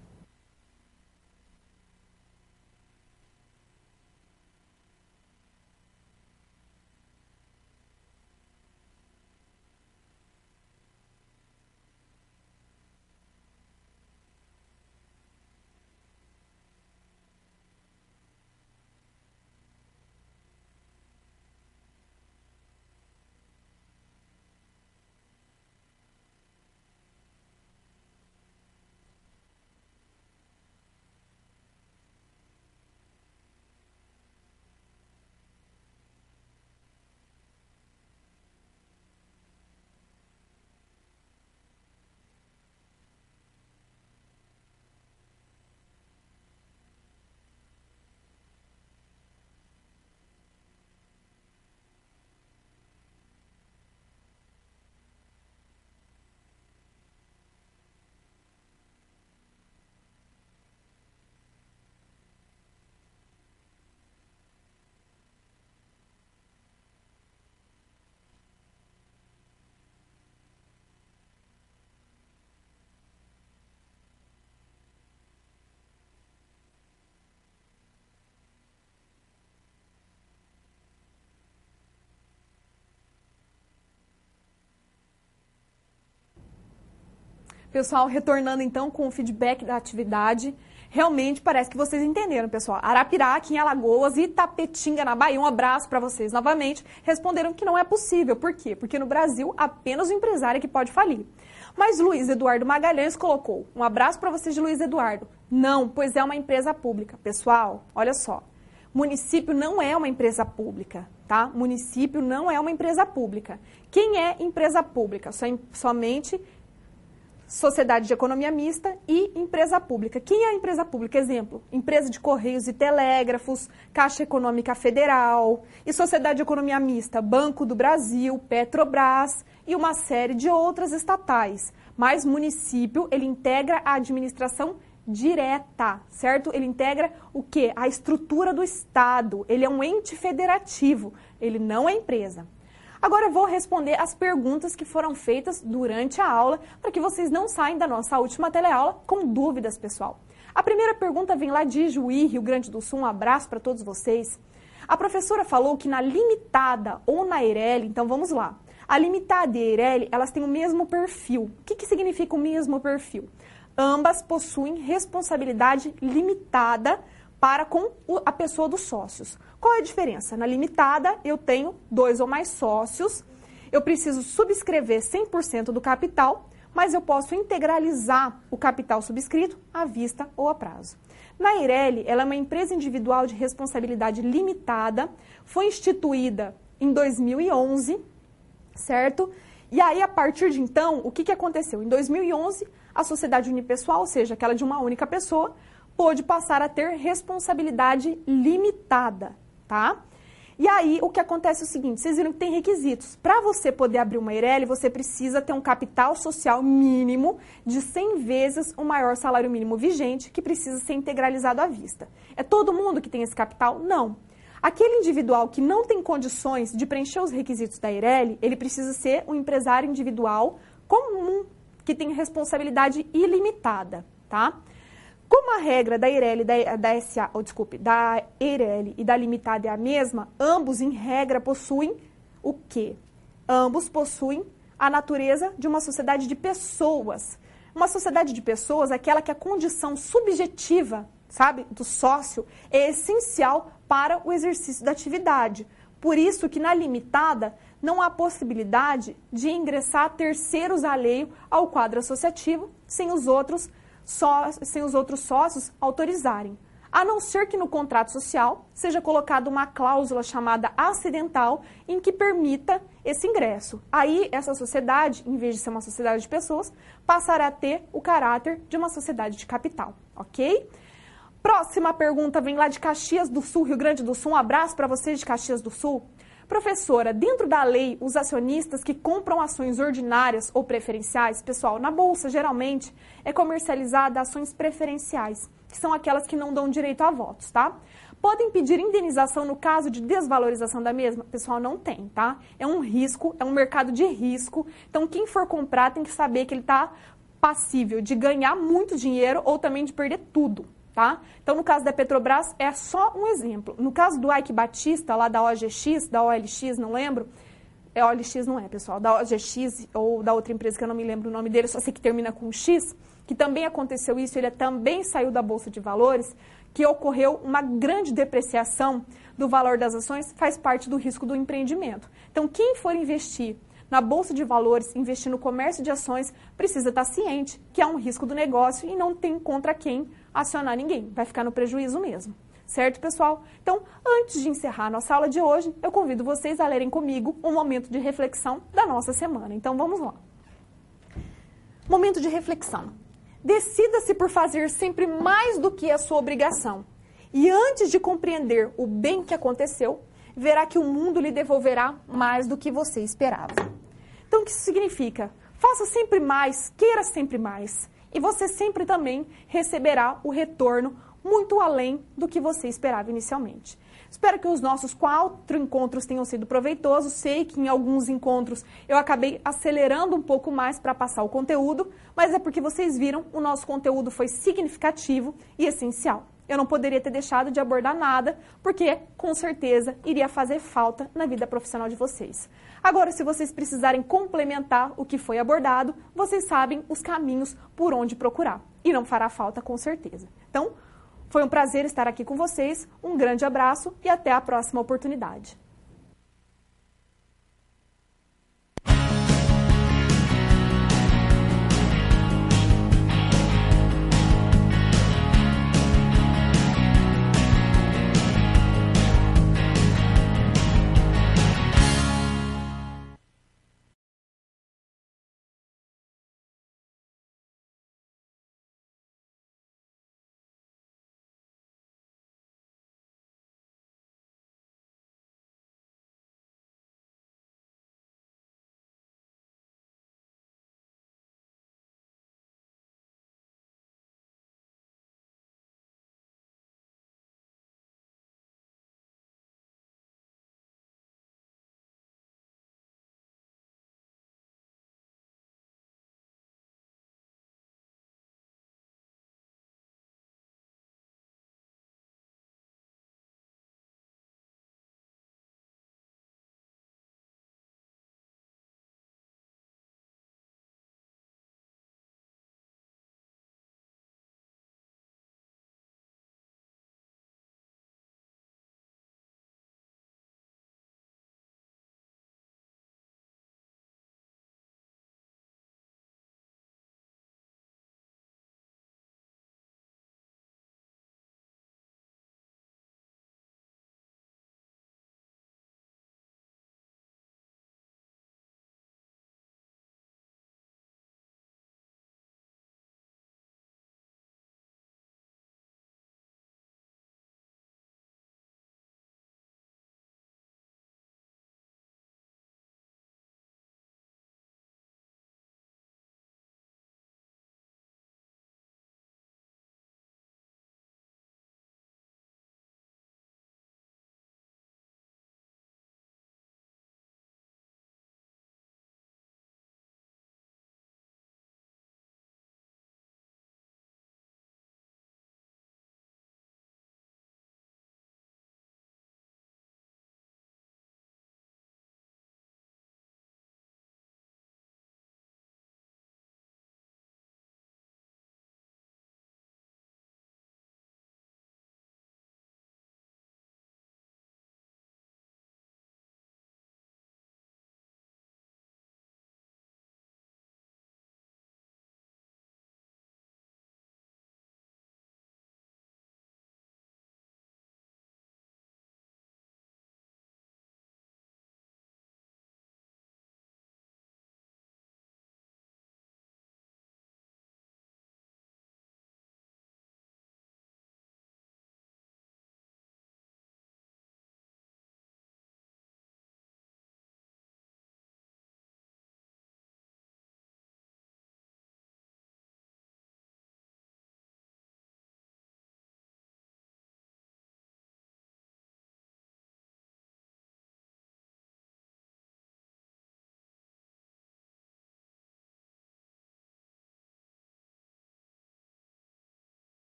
Pessoal, retornando então com o feedback da atividade, realmente parece que vocês entenderam, pessoal. Arapiraca, em Alagoas, e Itapetinga, na Bahia, um abraço para vocês novamente, responderam que não é possível. Por quê? Porque no Brasil, apenas o empresário é que pode falir. Mas Luiz Eduardo Magalhães colocou, um abraço para vocês de Luiz Eduardo. Não, pois é uma empresa pública. Pessoal, olha só, município não é uma empresa pública, tá? Município não é uma empresa pública. Quem é empresa pública? Somente sociedade de economia mista e empresa pública. Quem é a empresa pública? Exemplo, empresa de Correios e Telégrafos, Caixa Econômica Federal e sociedade de economia mista, Banco do Brasil, Petrobras e uma série de outras estatais. Mas município, ele integra a administração direta, certo? Ele integra o quê? A estrutura do Estado. Ele é um ente federativo, ele não é empresa. Agora eu vou responder as perguntas que foram feitas durante a aula, para que vocês não saiam da nossa última teleaula com dúvidas, pessoal. A primeira pergunta vem lá de Juí, Rio Grande do Sul, um abraço para todos vocês. A professora falou que na limitada ou na Eireli, então vamos lá. A limitada e a Eireli, elas têm o mesmo perfil. O que significa o mesmo perfil? Ambas possuem responsabilidade limitada para com a pessoa dos sócios. Qual é a diferença? Na limitada, eu tenho 2 ou mais sócios, eu preciso subscrever 100% do capital, mas eu posso integralizar o capital subscrito à vista ou a prazo. Na Eireli, ela é uma empresa individual de responsabilidade limitada, foi instituída em 2011, certo? E aí, a partir de então, o que aconteceu? Em 2011, a sociedade unipessoal, ou seja, aquela de uma única pessoa, pôde passar a ter responsabilidade limitada, tá? E aí, o que acontece é o seguinte, vocês viram que tem requisitos. Para você poder abrir uma Eireli, você precisa ter um capital social mínimo de 100 vezes o maior salário mínimo vigente, que precisa ser integralizado à vista. É todo mundo que tem esse capital? Não. Aquele individual que não tem condições de preencher os requisitos da Eireli, ele precisa ser um empresário individual comum, que tem responsabilidade ilimitada, tá? Como a regra da Eireli, da Eireli e da limitada é a mesma, ambos, em regra, possuem o quê? Ambos possuem a natureza de uma sociedade de pessoas. Uma sociedade de pessoas é aquela que a condição subjetiva, sabe, do sócio é essencial para o exercício da atividade. Por isso que na limitada não há possibilidade de ingressar terceiros alheio ao quadro associativo sem os outros sócios autorizarem. a não ser que no contrato social seja colocada uma cláusula chamada acidental em que permita esse ingresso. Aí, essa sociedade, em vez de ser uma sociedade de pessoas, passará a ter o caráter de uma sociedade de capital, ok? Próxima pergunta vem lá de Caxias do Sul, Rio Grande do Sul. Um abraço para vocês de Caxias do Sul. Professora, dentro da lei, os acionistas que compram ações ordinárias ou preferenciais, pessoal, na Bolsa, geralmente, é comercializada ações preferenciais, que são aquelas que não dão direito a votos, tá? Podem pedir indenização no caso de desvalorização da mesma? Pessoal, não tem, tá? É um risco, é um mercado de risco, então quem for comprar tem que saber que ele está passível de ganhar muito dinheiro ou também de perder tudo. Tá? Então, no caso da Petrobras, é só um exemplo. No caso do Ike Batista, lá da OGX, da OLX, não lembro, OLX não é, pessoal, da OGX ou da outra empresa que eu não me lembro o nome dele, só sei que termina com X, que também aconteceu isso, ele também saiu da Bolsa de Valores, que ocorreu uma grande depreciação do valor das ações, faz parte do risco do empreendimento. Então, quem for investir na Bolsa de Valores, investir no comércio de ações, precisa estar ciente que há um risco do negócio e não tem contra quem acionar ninguém. Vai ficar no prejuízo mesmo. Certo, pessoal? Então, antes de encerrar a nossa aula de hoje, eu convido vocês a lerem comigo um momento de reflexão da nossa semana. Então, vamos lá. Momento de reflexão. Decida-se por fazer sempre mais do que a sua obrigação. E antes de compreender o bem que aconteceu, verá que o mundo lhe devolverá mais do que você esperava. Então, o que isso significa? Faça sempre mais, queira sempre mais. E você sempre também receberá o retorno muito além do que você esperava inicialmente. Espero que os nossos 4 encontros tenham sido proveitosos. Sei que em alguns encontros eu acabei acelerando um pouco mais para passar o conteúdo, mas é porque vocês viram, o nosso conteúdo foi significativo e essencial. Eu não poderia ter deixado de abordar nada, porque, com certeza, iria fazer falta na vida profissional de vocês. Agora, se vocês precisarem complementar o que foi abordado, vocês sabem os caminhos por onde procurar. E não fará falta, com certeza. Então, foi um prazer estar aqui com vocês, um grande abraço e até a próxima oportunidade.